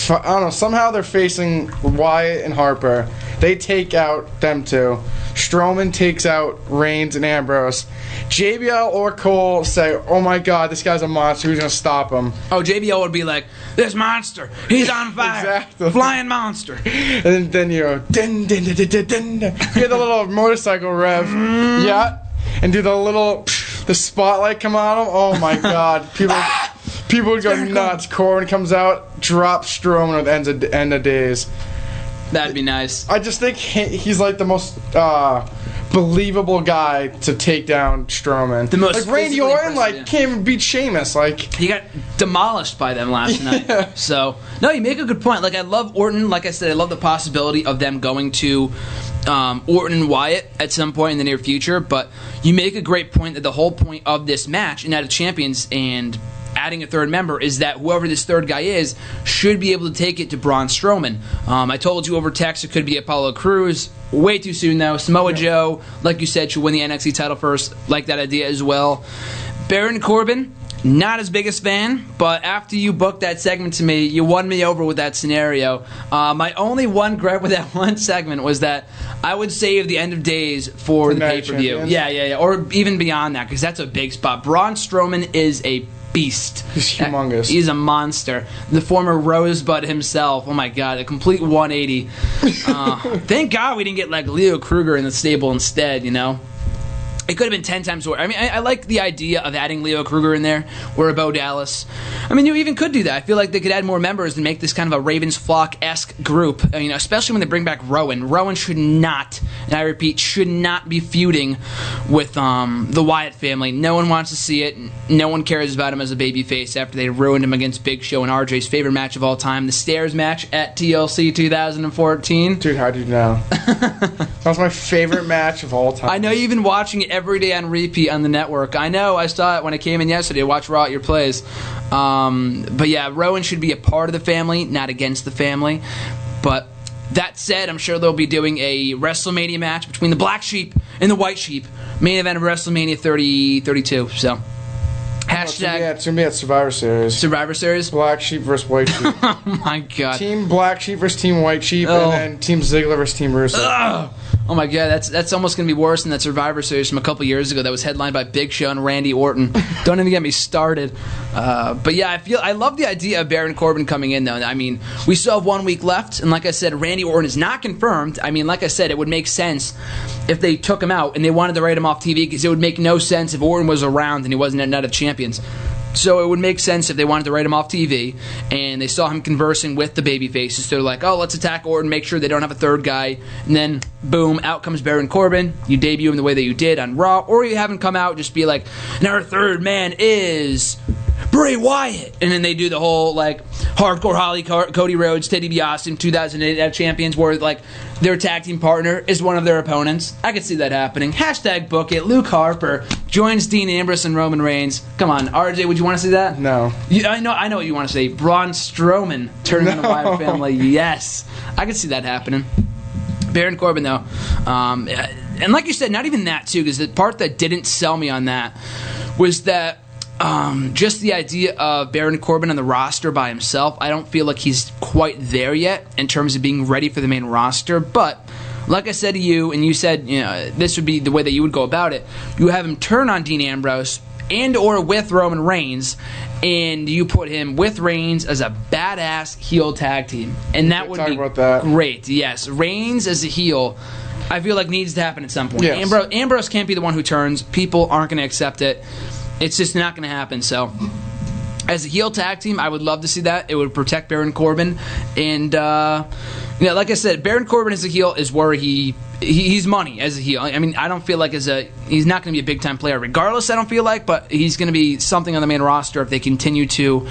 I don't know, somehow they're facing Wyatt and Harper. They take out them two. Strowman takes out Reigns and Ambrose. JBL or Cole say, "Oh my God, this guy's a monster. Who's gonna stop him?" Oh, JBL would be like, "This monster, he's on fire, exactly. Flying monster." And then you go, dun, dun, dun, dun, dun, dun, dun. Hear the little motorcycle rev, yeah, and do the spotlight come on him. Oh my God, people would go nuts. Corbin comes out, drops Strowman at the end of days. That'd be nice. I just think he's like the most believable guy to take down Strowman. The most like Randy Orton, can't even beat Sheamus. He got demolished by them last night. So no, you make a good point. I love Orton. Like I said, I love the possibility of them going to Orton and Wyatt at some point in the near future. But you make a great point that the whole point of this match, Night of Champions, and adding a third member, is that whoever this third guy is should be able to take it to Braun Strowman. I told you over text it could be Apollo Crews. Way too soon, though. Samoa Joe, like you said, should win the NXT title first. Like that idea as well. Baron Corbin, not his biggest fan, but after you booked that segment to me, you won me over with that scenario. My only one gripe with that one segment was that I would save the end of days for the pay-per-view. Yeah. Or even beyond that, because that's a big spot. Braun Strowman is a beast. He's humongous. He's a monster. The former Rosebud himself. Oh my God, a complete 180. Thank God we didn't get Leo Kruger in the stable instead, It could have been 10 times worse. I mean, I like the idea of adding Leo Kruger in there or a Bo Dallas. I mean, you even could do that. I feel like they could add more members and make this kind of a Ravens Flock-esque group. You know, especially when they bring back Rowan. Rowan should not, and I repeat, should not be feuding with the Wyatt family. No one wants to see it. No one cares about him as a babyface after they ruined him against Big Show and RJ's favorite match of all time, the Stairs match at TLC 2014. Dude, how do you know? That was my favorite match of all time. I know you've been watching it every day on repeat on the network. I know. I saw it when I came in yesterday to watch Raw at your place. But yeah, Rowan should be a part of the family, not against the family. But that said, I'm sure they'll be doing a WrestleMania match between the Black Sheep and the White Sheep. Main event of WrestleMania 32. So, hashtag... It's going to be at Survivor Series. Survivor Series? Black Sheep versus White Sheep. Oh my God. Team Black Sheep versus Team White Sheep, and then Team Ziggler versus Team Rusev. Oh my God, that's almost going to be worse than that Survivor Series from a couple years ago that was headlined by Big Show and Randy Orton. Don't even get me started. But yeah, I love the idea of Baron Corbin coming in, though. I mean, we still have 1 week left, and like I said, Randy Orton is not confirmed. I mean, like I said, it would make sense if they took him out and they wanted to write him off TV, because it would make no sense if Orton was around and he wasn't at Night of Champions. So it would make sense if they wanted to write him off TV and they saw him conversing with the babyfaces. So they're like, oh, let's attack Orton, make sure they don't have a third guy. And then, boom, out comes Baron Corbin. You debut him the way that you did on Raw. Or you have him come out, just be like, and our third man is Bray Wyatt. And then they do the whole, like, Hardcore Holly, Cody Rhodes, Teddy DiBiase, 2008 champions, where, like, their tag team partner is one of their opponents. I could see that happening. Hashtag book it. Luke Harper joins Dean Ambrose and Roman Reigns. Come on, RJ, would you want to see that? No. I know what you want to say. Braun Strowman turning on the Wyatt family. Yes. I could see that happening. Baron Corbin, though. And like you said, not even that, too, because the part that didn't sell me on that was that just the idea of Baron Corbin on the roster by himself, I don't feel like he's quite there yet in terms of being ready for the main roster. But like I said to you, and you said, you know, this would be the way that you would go about it. You have him turn on Dean Ambrose and or with Roman Reigns, and you put him with Reigns as a badass heel tag team, and that would be great. Yes, Reigns as a heel, I feel like needs to happen at some point. Yes. Ambrose can't be the one who turns. People aren't going to accept it. It's just not going to happen. So, as a heel tag team, I would love to see that. It would protect Baron Corbin. And, like I said, Baron Corbin as a heel is where he's money as a heel. I mean, I don't feel like he's not going to be a big-time player regardless, I don't feel like, but he's going to be something on the main roster if they continue to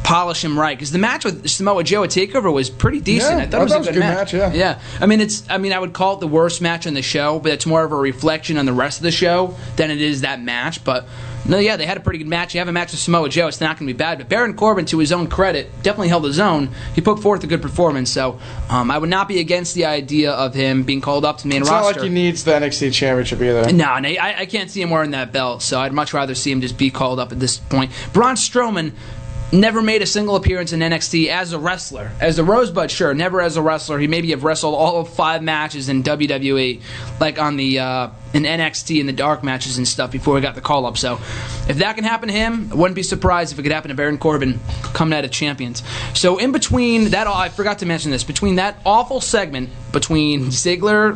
polish him right. Because the match with Samoa Joe at TakeOver was pretty decent. Yeah, I thought it was a good match. Yeah. I mean, I would call it the worst match on the show, but it's more of a reflection on the rest of the show than it is that match. But no, yeah, they had a pretty good match. You have a match with Samoa Joe, it's not going to be bad. But Baron Corbin, to his own credit, definitely held his own. He put forth a good performance. So I would not be against the idea of him being called up to the main roster. It's not like he needs the NXT Championship either. No, I can't see him wearing that belt. So I'd much rather see him just be called up at this point. Braun Strowman never made a single appearance in NXT as a wrestler. As a Rosebud, sure, never as a wrestler. He maybe have wrestled all of 5 matches in WWE, like on the in NXT in the dark matches and stuff before he got the call up. So if that can happen to him, I wouldn't be surprised if it could happen to Baron Corbin coming out of Champions. So in between that, I forgot to mention this, between that awful segment between Ziggler,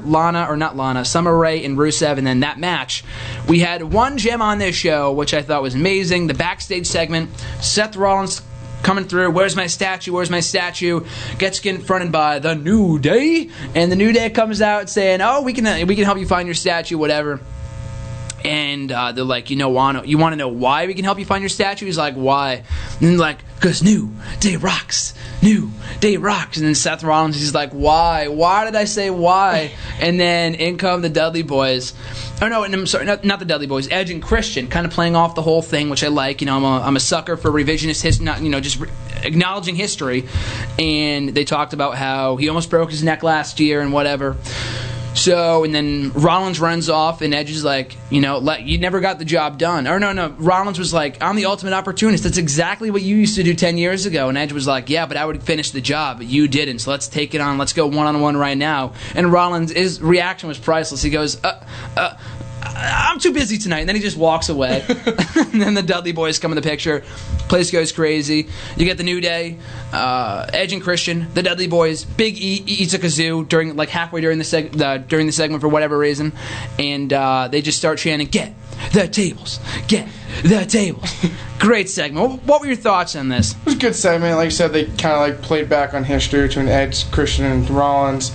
Summer Rae, and Rusev, and then that match, we had one gem on this show, which I thought was amazing, the backstage segment. Seth Rollins coming through, where's my statue, gets confronted by the New Day, and the New Day comes out saying, oh, we can help you find your statue, whatever. And they're like, you want to know why we can help you find your statue? He's like, why? And they're like, because New Day rocks. And then Seth Rollins, he's like, why? Why did I say why? And then in come the Dudley Boys. Oh no, and I'm sorry, not the Dudley Boys. Edge and Christian, kind of playing off the whole thing, which I like. I'm a sucker for revisionist history, just acknowledging history. And they talked about how he almost broke his neck last year and whatever. So, and then Rollins runs off, and Edge is like, you never got the job done. Or no, Rollins was like, I'm the ultimate opportunist. That's exactly what you used to do 10 years ago. And Edge was like, yeah, but I would finish the job, but you didn't. So let's take it on. Let's go one-on-one right now. And Rollins' reaction was priceless. He goes, I'm too busy tonight. And then he just walks away. And then the Dudley Boys come in the picture. Place goes crazy. You get the New Day, Edge and Christian, the Dudley Boys. Big E eats a kazoo halfway during the segment for whatever reason, and they just start chanting, "Get the tables, get the tables." Great segment. What were your thoughts on this? It was a good segment. Like you said, they kind of played back on history between Edge, Christian, and Rollins.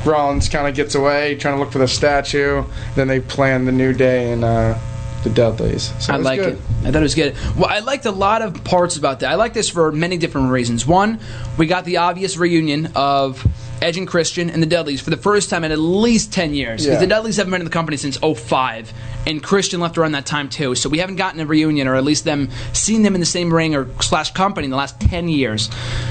Rollins kind of gets away, trying to look for the statue. Then they plan the New Day and the Dudleys. So I like it. I thought it was good. Well, I liked a lot of parts about that. I like this for many different reasons. One, we got the obvious reunion of Edge and Christian and the Dudleys for the first time in at least 10 years. Because the Dudleys haven't been in the company since 2005, and Christian left around that time too. So we haven't gotten a reunion, or at least seen them in the same ring or / company in the last 10 years.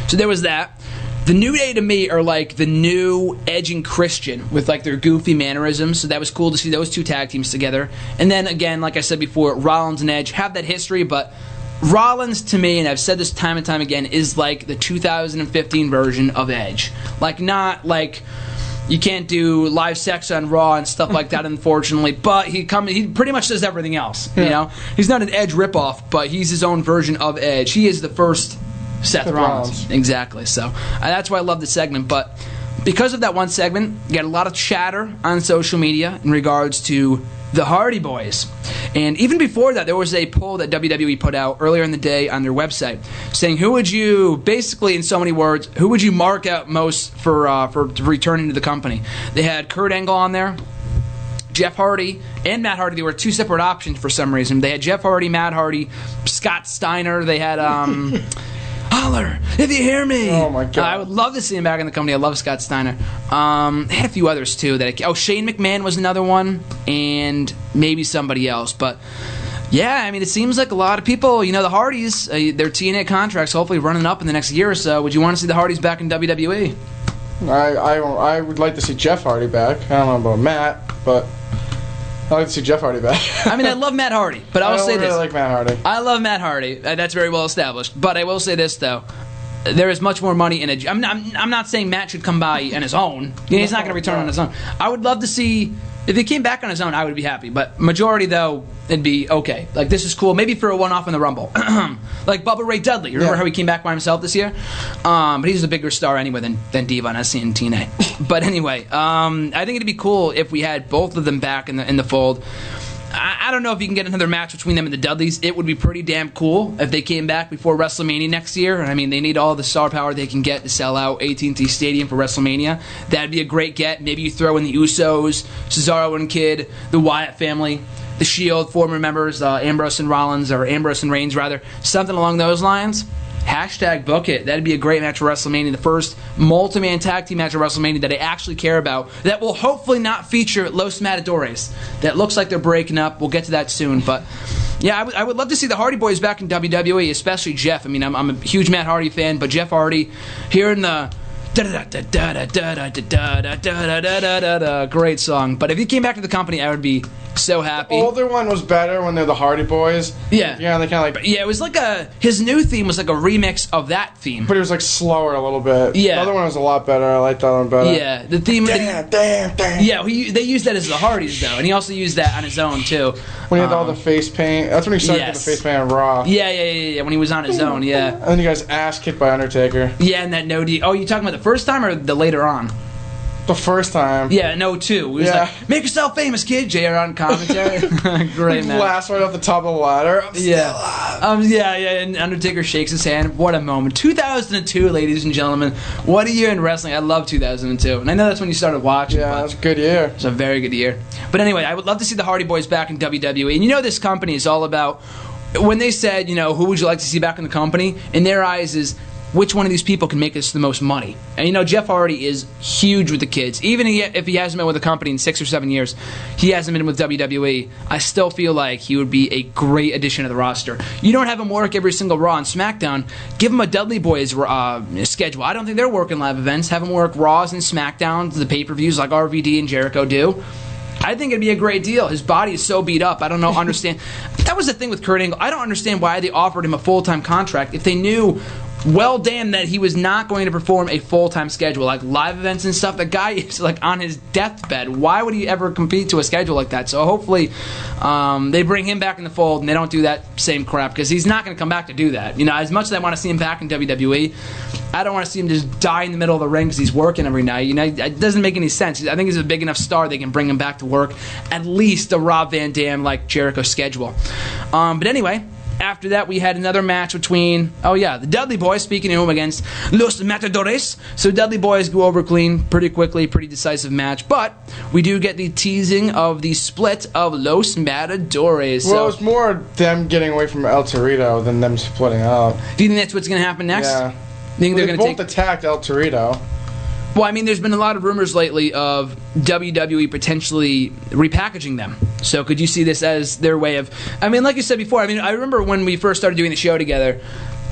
So there was that. The New Day to me are like the new Edge and Christian with their goofy mannerisms, so that was cool to see those two tag teams together. And then again, like I said before, Rollins and Edge have that history, but Rollins to me, and I've said this time and time again, is like the 2015 version of Edge. You can't do live sex on Raw and stuff like that, unfortunately, but he pretty much does everything else. You know, he's not an Edge ripoff, but he's his own version of Edge. He is the first Seth Rollins. Exactly. So that's why I love the segment. But because of that one segment, you got a lot of chatter on social media in regards to the Hardy Boys. And even before that, there was a poll that WWE put out earlier in the day on their website saying, who would you, basically in so many words, who would you mark out most for returning to the company? They had Kurt Angle on there, Jeff Hardy, and Matt Hardy. They were two separate options for some reason. They had Jeff Hardy, Matt Hardy, Scott Steiner. They had Holler if you hear me. Oh my God! I would love to see him back in the company. I love Scott Steiner. They had a few others too. Shane McMahon was another one, and maybe somebody else. But yeah, I mean, it seems like a lot of people. The Hardys, their TNA contracts hopefully running up in the next year or so. Would you want to see the Hardys back in WWE? I would like to see Jeff Hardy back. I don't know about Matt, but I'd like to see Jeff Hardy back. I mean, I love Matt Hardy, but I will say this. I really like Matt Hardy. I love Matt Hardy. That's very well established. But I will say this, though. There is much more money in it. I'm not saying Matt should come by on his own. He's not going to return on his own. I would love to see... If he came back on his own, I would be happy. But majority, though, it'd be okay. This is cool. Maybe for a one-off in the Rumble. Like Bubba Ray Dudley. Remember how he came back by himself this year? But he's a bigger star anyway than Diva and SC and TNA. But anyway, I think it'd be cool if we had both of them back in the fold. I don't know if you can get another match between them and the Dudleys. It would be pretty damn cool if they came back before WrestleMania next year. I mean, they need all the star power they can get to sell out AT&T Stadium for WrestleMania. That'd be a great get. Maybe you throw in the Usos, Cesaro and Kidd, the Wyatt family, the Shield, former members, Ambrose and Reigns, rather. Something along those lines. Hashtag book it. That'd be a great match for WrestleMania. The first multi-man tag team match of WrestleMania that I actually care about. That will hopefully not feature Los Matadores. That looks like they're breaking up. We'll get to that soon. But yeah, I would love to see the Hardy Boys back in WWE, especially Jeff. I mean, I'm a huge Matt Hardy fan, but Jeff Hardy here in the great song. But if he came back to the company, I would be so happy. The older one was better when they're the Hardy Boys. Yeah. Yeah, they kind of it was his new theme was like a remix of that theme. But it was slower a little bit. Yeah. The other one was a lot better. I liked that one better. Yeah, the theme. Damn. Yeah, they used that as the Hardys though, and he also used that on his own too. When he had all the face paint. That's when he started with the face paint on Raw. Yeah. When he was on his own, yeah. And then you guys ass kicked by Undertaker. Yeah, and that no D. Oh, you talking about the first time or the later on? The first time. Yeah, no, two. It was like, make yourself famous, kid. JR on commentary. Great, man. Last right off the top of the ladder. I'm still alive. Yeah, and Undertaker shakes his hand. What a moment. 2002, ladies and gentlemen. What a year in wrestling. I love 2002. And I know that's when you started watching. Yeah, that's a good year. It's a very good year. But anyway, I would love to see the Hardy Boys back in WWE. And this company is all about, when they said, who would you like to see back in the company? In their eyes is, which one of these people can make us the most money? And Jeff Hardy is huge with the kids. Even if he hasn't been with the company in 6 or 7 years, he hasn't been with WWE, I still feel like he would be a great addition to the roster. You don't have him work every single Raw and SmackDown. Give him a Dudley Boys schedule. I don't think they're working live events. Have him work Raws and SmackDowns, the pay-per-views like RVD and Jericho do. I think it'd be a great deal. His body is so beat up. I don't understand. That was the thing with Kurt Angle. I don't understand why they offered him a full-time contract if they knew well damn that he was not going to perform a full-time schedule like live events and stuff. The guy is like on his deathbed. Why would he ever compete to a schedule like that? So hopefully they bring him back in the fold and they don't do that same crap, because he's not going to come back to do that. You know, as much as I want to see him back in WWE, I don't want to see him just die in the middle of the ring because he's working every night. You know, it doesn't make any sense. I think he's a big enough star they can bring him back to work at least a Rob Van Dam like Jericho schedule. But anyway, after that, we had another match between, the Dudley Boys, speaking of whom, against Los Matadores. So Dudley Boys go over clean pretty quickly, pretty decisive match. But we do get the teasing of the split of Los Matadores. Well, it's more them getting away from El Torito than them splitting up. Do you think that's what's going to happen next? Yeah. You think they're going to both attacked El Torito. Well, I mean, there's been a lot of rumors lately of WWE potentially repackaging them. So could you see this as their way of... I mean, like you said before, I remember when we first started doing the show together,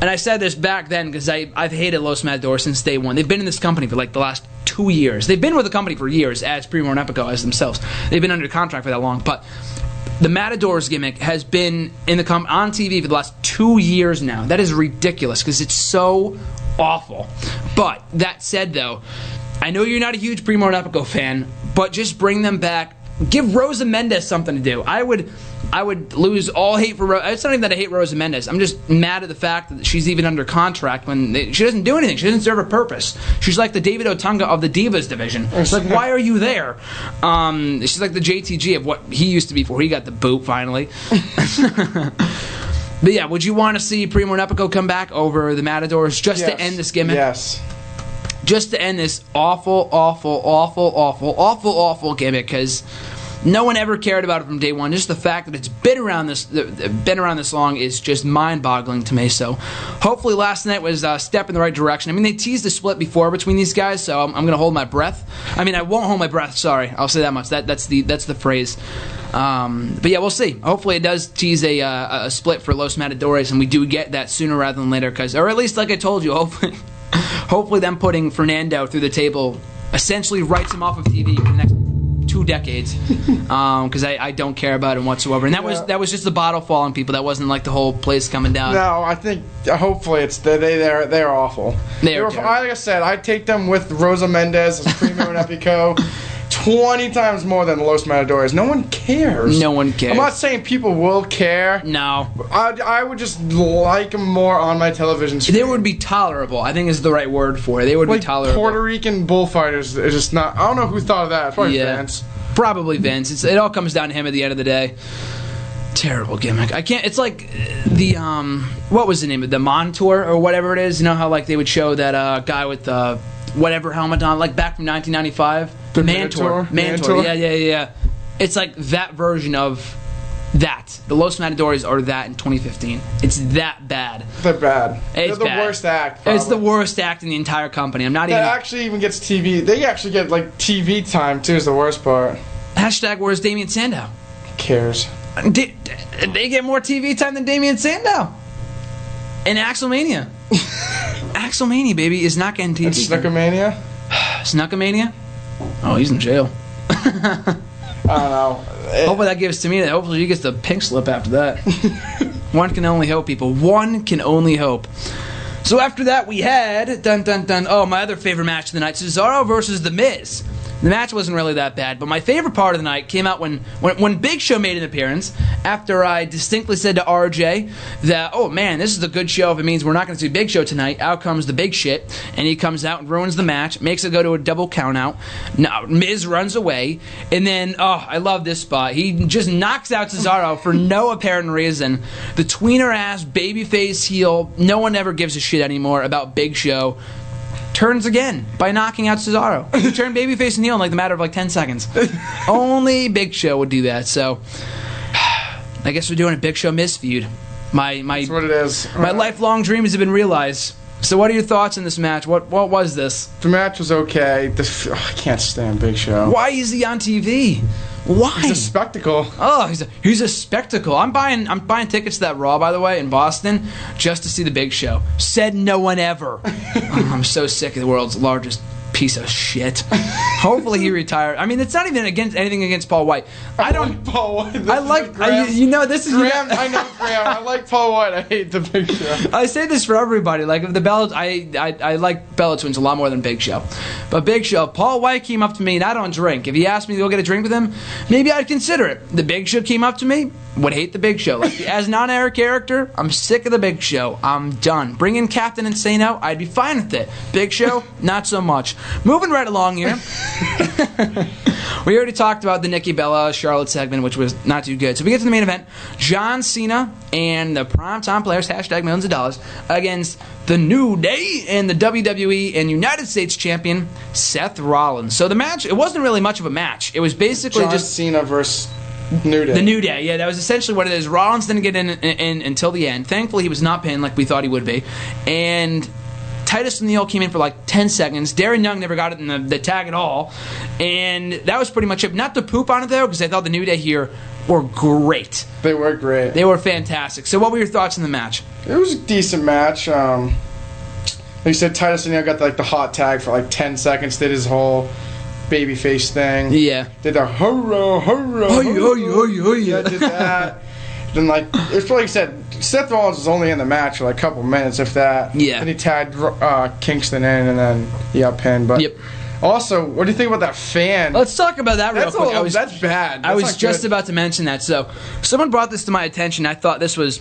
and I said this back then because I've hated Los Matadores since day one. They've been in this company for like the last 2 years. They've been with the company for years as Primo and Epico as themselves. They've been under contract for that long. But the Matadors gimmick has been in the on TV for the last 2 years now. That is ridiculous because it's so awful. But that said, though, I know you're not a huge Primo and Epico fan, but just bring them back. Give Rosa Mendes something to do. I would lose all hate for Rosa. It's not even that I hate Rosa Mendes. I'm just mad at the fact that she's even under contract when she doesn't do anything. She doesn't serve a purpose. She's like the David Otunga of the Divas division. It's like, why are you there? She's like the JTG of what he used to be before he got the boot finally. But yeah, would you want to see Primo and Epico come back over the Matadors just to end this gimmick? Yes. Just to end this awful gimmick, because no one ever cared about it from day one. Just the fact that it's been around this long is just mind-boggling to me. So hopefully last night was a step in the right direction. I mean, they teased the split before between these guys, so I'm going to hold my breath. I mean, I won't hold my breath. Sorry, I'll say that much. That's the phrase. But yeah, we'll see. Hopefully it does tease a split for Los Matadores, and we do get that sooner rather than later. Or at least, like I told you, hopefully them putting Fernando through the table essentially writes him off of TV for the next 2 decades, because I don't care about him whatsoever. And that was just the bottle falling, people. That wasn't like the whole place coming down. No, I think hopefully it's they're awful. They're like I said, I'd take them with Rosa Mendes as Primo and Epico 20 times more than Los Matadores. No one cares. No one cares. I'm not saying people will care. No. I would just like them more on my television screen. They would be tolerable, I think is the right word for it. They would be tolerable. Puerto Rican bullfighters is just not... I don't know who thought of that. It's probably Vince. Probably Vince. It all comes down to him at the end of the day. Terrible gimmick. I can't... It's like the... what was the name of it? The Montour or whatever it is. You know how like they would show that guy with the whatever helmet on, like back from 1995? The Mantor. Yeah. It's like that version of that. The Los Matadores are that in 2015. It's that bad. They're bad. They're the worst act. Probably. It's the worst act in the entire company. I'm not even... That actually even gets TV. They actually get like TV time too. Is the worst part. # where's Damien Sandow? Who cares? They get more TV time than Damien Sandow. And Axelmania. Axelmania, baby, is not getting TV. And Snookermania? Snookermania? Oh, he's in jail. I don't know. Hopefully that gives to me. Hopefully he gets the pink slip after that. One can only hope, people. One can only hope. So after that we had... Oh, my other favorite match of the night. Cesaro versus The Miz. The match wasn't really that bad, but my favorite part of the night came out when Big Show made an appearance, after I distinctly said to RJ that, oh man, this is a good show if it means we're not going to see Big Show tonight. Out comes the big shit, and he comes out and ruins the match, makes it go to a double count out. Now, Miz runs away, and then, I love this spot. He just knocks out Cesaro for no apparent reason. The tweener-ass, babyface heel, no one ever gives a shit anymore about Big Show. Turns again by knocking out Cesaro. He turned babyface and heel in like the matter of like 10 seconds. Only Big Show would do that. So I guess we're doing a Big Show Miz feud. That's what it is. My lifelong dreams have been realized. So what are your thoughts on this match? What was this? The match was okay. I can't stand Big Show. Why is he on TV? Why? He's a spectacle. Oh, he's a spectacle. I'm buying tickets to that Raw, by the way, in Boston, just to see the Big Show. Said no one ever. I'm so sick of the world's largest piece of shit. Hopefully he retired. I mean, it's not even anything against Paul White. I don't. like Paul White. I like. This is. Graham. I know Graham. I like Paul White. I hate the Big Show. I say this for everybody. Like if the Bella, I like Bella Twins a lot more than Big Show. But Big Show, Paul White came up to me, and I don't drink. If he asked me to go get a drink with him, maybe I'd consider it. The Big Show came up to me, would hate the Big Show. Like, as non-air character, I'm sick of the Big Show. I'm done. Bring in Captain Insano, I'd be fine with it. Big Show, not so much. Moving right along here. We already talked about the Nikki Bella Charlotte segment, which was not too good. So we get to the main event. John Cena and the primetime players, hashtag millions of dollars, against the New Day and the WWE and United States champion, Seth Rollins. So the match, it wasn't really much of a match. It was basically John just Cena versus New Day. The New Day, yeah, that was essentially what it is. Rollins didn't get in until the end. Thankfully, he was not pinned like we thought he would be. And Titus O'Neil came in for like 10 seconds. Darren Young never got it in the tag at all. And that was pretty much it. Not to poop on it, though, because I thought the New Day here were great. They were great. They were fantastic. So what were your thoughts on the match? It was a decent match. Like you said, Titus O'Neil got the hot tag for like 10 seconds, did his whole babyface thing. Yeah. Did the hurrah, hurrah, Yeah, did that. Then, like, it's like you said, Seth Rollins was only in the match for like a couple minutes, if that. Yeah. Then he tagged Kingston in, and then he got pinned. But yep. Also, what do you think about that fan? Let's talk about that real quick. That's bad. I was just about to mention that. So, someone brought this to my attention. I thought this was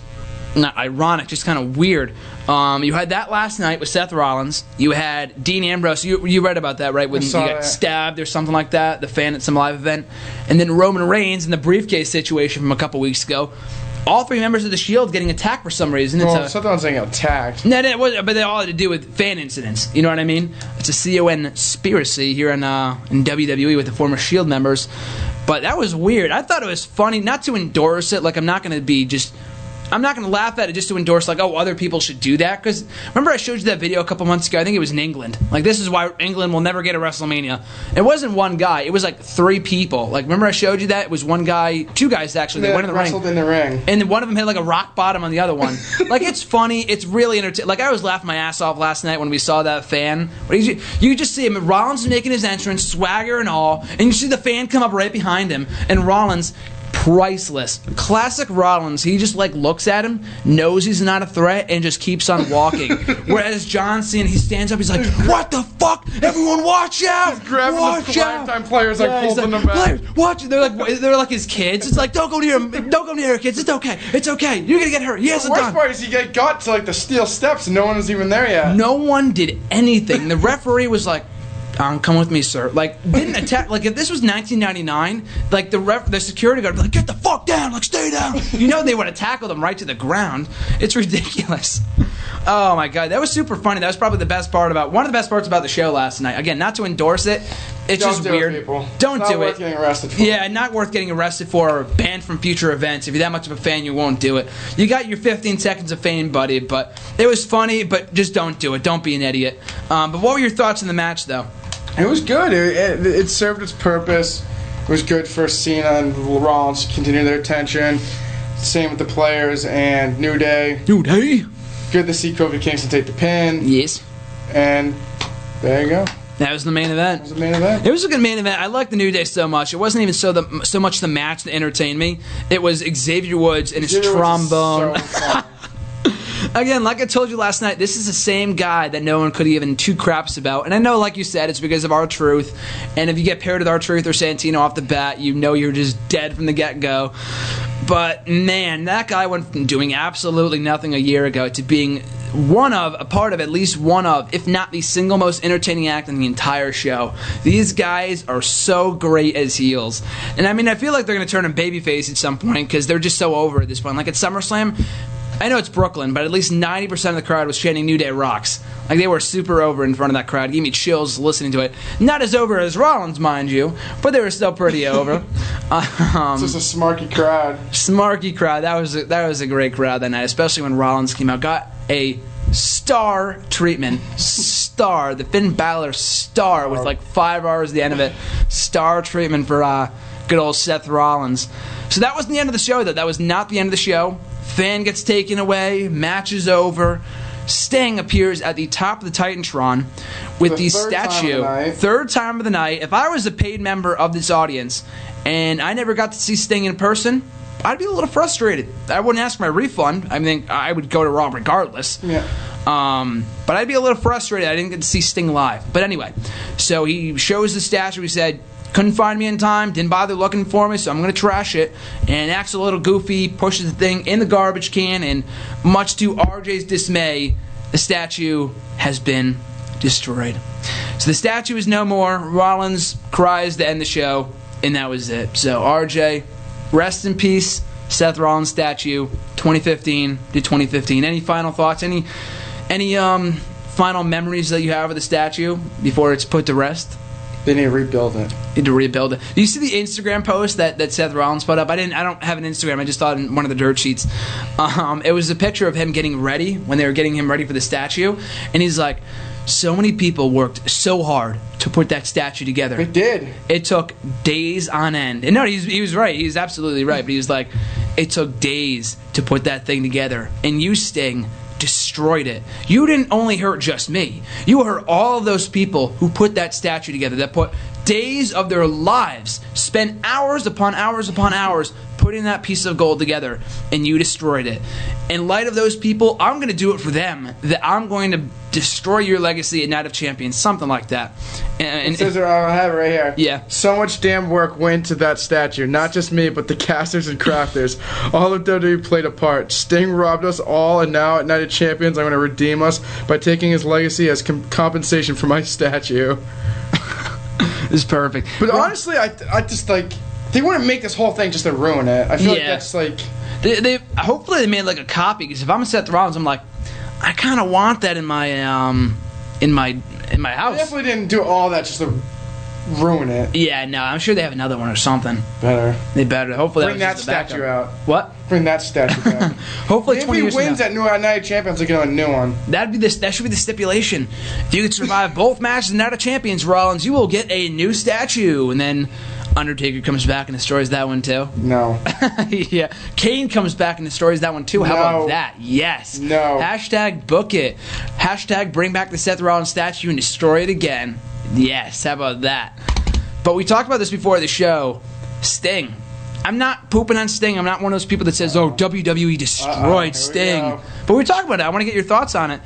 not ironic, just kind of weird. You had that last night with Seth Rollins. You had Dean Ambrose. You read about that, right? When he got stabbed or something like that, the fan at some live event. And then Roman Reigns in the briefcase situation from a couple weeks ago. All three members of the Shield getting attacked for some reason. Seth Rollins getting attacked. No, but they all had to do with fan incidents. You know what I mean? It's a conspiracy here in WWE with the former Shield members. But that was weird. I thought it was funny, not to endorse it. Like, I'm not going to laugh at it just to endorse, like, oh, other people should do that. Because remember I showed you that video a couple months ago? I think it was in England. Like, this is why England will never get a WrestleMania. It wasn't one guy. It was like 3 people. Like, remember I showed you that? It was one guy, 2 guys actually. They went in the ring. Wrestled in the ring. And then one of them hit like a rock bottom on the other one. Like, it's funny. It's really entertaining. Like, I was laughing my ass off last night when we saw that fan. You just see him. Rollins is making his entrance, swagger and all. And you see the fan come up right behind him. And Rollins... priceless. Classic Rollins. He just looks at him, knows he's not a threat, and just keeps on walking. Whereas John Cena, he stands up, he's like, what the fuck? Everyone watch out! He's grabbing the lifetime players, holding them back. Watch. They're like his kids. It's like, don't go near him. Don't go near her, kids. It's okay. It's okay. You're gonna get hurt. He hasn't done. The worst part is he got to the steel steps and no one was even there yet. No one did anything. The referee was like, come with me, sir. Didn't attack. If this was 1999, the security guard would be like, get the fuck down, stay down. They would have tackled him right to the ground. It's ridiculous. Oh my god, that was super funny. That was probably one of the best parts about the show last night. Again, not to endorse it. It's just weird. Don't do it. Not worth getting arrested for. Yeah, not worth getting arrested for or banned from future events. If you're that much of a fan, you won't do it. You got your 15 seconds of fame, buddy, but it was funny, but just don't do it. Don't be an idiot. But what were your thoughts on the match, though? It was good. It served its purpose. It was good for Cena and Rollins to continue their tension. Same with the players and New Day. New Day. Good to see Kofi Kingston take the pin. Yes. And there you go. That was the main event. It was the main event. It was a good main event. I liked the New Day so much. It wasn't even so much the match that entertained me. It was Xavier Woods and his trombone. Again, like I told you last night, this is the same guy that no one could even two craps about. And I know, like you said, it's because of R-Truth. And if you get paired with R-Truth or Santino off the bat, you're just dead from the get-go. But, man, that guy went from doing absolutely nothing a year ago to being a part of at least one of, if not the single most entertaining act in the entire show. These guys are so great as heels. And, I feel like they're going to turn them babyface at some point because they're just so over at this point. Like at SummerSlam... I know it's Brooklyn, but at least 90% of the crowd was chanting New Day rocks. They were super over in front of that crowd. It gave me chills listening to it. Not as over as Rollins, mind you, but they were still pretty over. It's just a smarky crowd. Smarky crowd. That was a great crowd that night, especially when Rollins came out. Got a star treatment. Star. The Finn Balor star with 5 hours at the end of it. Star treatment for good old Seth Rollins. So that wasn't the end of the show, though. That was not the end of the show. Fan gets taken away, match is over. Sting appears at the top of the Titantron with the statue. Third time of the night. If I was a paid member of this audience and I never got to see Sting in person, I'd be a little frustrated. I wouldn't ask for my refund. I mean, I would go to Raw regardless. Yeah. But I'd be a little frustrated I didn't get to see Sting live. But anyway, so he shows the statue. He said, couldn't find me in time, didn't bother looking for me, so I'm going to trash it. And acts a little goofy, pushes the thing in the garbage can, and much to RJ's dismay, the statue has been destroyed. So the statue is no more. Rollins cries to end the show, and that was it. So RJ, rest in peace. Seth Rollins statue, 2015 to 2015. Any final thoughts? Any final memories that you have of the statue before it's put to rest? They need to rebuild it. Need to rebuild it. Do you see the Instagram post that Seth Rollins put up? I don't have an Instagram. I just saw it in one of the dirt sheets. It was a picture of him getting ready when they were getting him ready for the statue, and he's like, so many people worked so hard to put that statue together. They did. It took days on end. And no, he was right. He's absolutely right. But he was like, it took days to put that thing together. And you, Sting, destroyed it. You didn't only hurt just me. You hurt all of those people who put that statue together, that put days of their lives, spent hours upon hours upon hours putting that piece of gold together, and you destroyed it. In light of those people, I'm going to do it for them. That I'm going to destroy your legacy at Night of Champions, something like that. And it says I have it right here. Yeah. So much damn work went to that statue. Not just me, but the casters and crafters. All of WWE played a part. Sting robbed us all, and now at Night of Champions, I'm going to redeem us by taking his legacy as compensation for my statue. It's perfect. But honestly, I just like, they wouldn't make this whole thing just to ruin it. I feel like that's like... They hopefully they made like a copy, because if I'm Seth Rollins, I'm like, I kind of want that in my house. They definitely didn't do all that just to ruin it. Yeah, no, I'm sure they have another one or something. They better. Hopefully bring that statue out. What? Bring that statue back. Hopefully, if 20 he years wins at Night of Champions, they get a new one. That should be the stipulation. If you could survive both matches in Night of Champions, Rollins, you will get a new statue, and then Undertaker comes back and destroys that one too. No. Yeah. Kane comes back and destroys that one too. How about that? Yes. No. Hashtag book it. Hashtag bring back the Seth Rollins statue and destroy it again. Yes. How about that? But we talked about this before the show. Sting. I'm not pooping on Sting. I'm not one of those people that says, oh, WWE destroyed Sting. But we talked about it. I want to get your thoughts on it.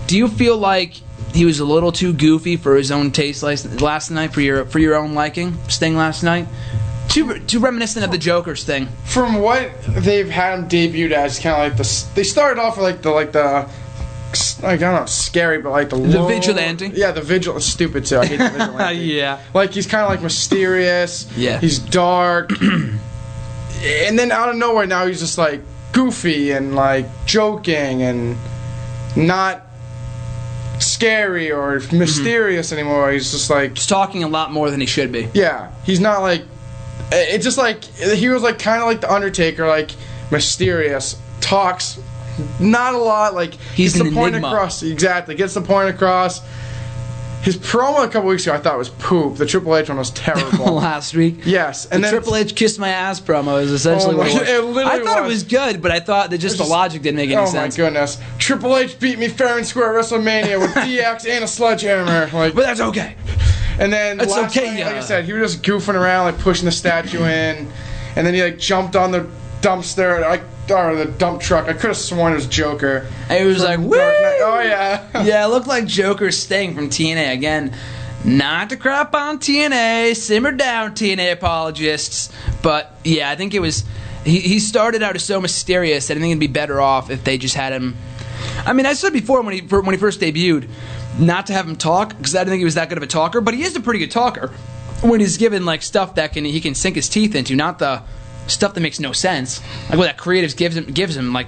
Do you feel like he was a little too goofy for his own taste last night, for your own liking, Sting last night? Too reminiscent of the Joker Sting. From what they've had him debuted as, kind of like they started off with I don't know, scary, but like the vigilante. Yeah, the vigilante. Stupid too. I hate the vigilante. Yeah. Like he's kind of like mysterious. Yeah. He's dark. And then out of nowhere now he's just like goofy and like joking and not scary or mysterious anymore. He's just like talking a lot more than he should be. Yeah, he's not like. It's just like he was like kind of like the Undertaker, like mysterious, talks not a lot, like he's gets an the point enigma. across. Exactly, gets the point across. His promo a couple weeks ago I thought was poop. The Triple H one was terrible. Last week? Yes. And the then Triple H kissed my ass promo is essentially what it was. It literally I thought it was good, but I thought that just the logic didn't make any sense. Oh my goodness. Triple H beat me fair and square at WrestleMania with DX and a sledgehammer. Like, but that's okay. And then it's last okay, night, like I said, he was just goofing around, like pushing the statue in, and then he like jumped on the dumpster, or the dump truck. I could have sworn it was Joker. And he was like, woo! Oh yeah. Yeah, it looked like Joker Sting from TNA again. Not to crap on TNA, simmer down, TNA apologists. But yeah, I think it was. He started out as so mysterious that I think it'd be better off if they just had him. I mean, I said before when he first debuted, not to have him talk, because I didn't think he was that good of a talker. But he is a pretty good talker when he's given like stuff that he can sink his teeth into, not the stuff that makes no sense. Like what that creative gives him. Like,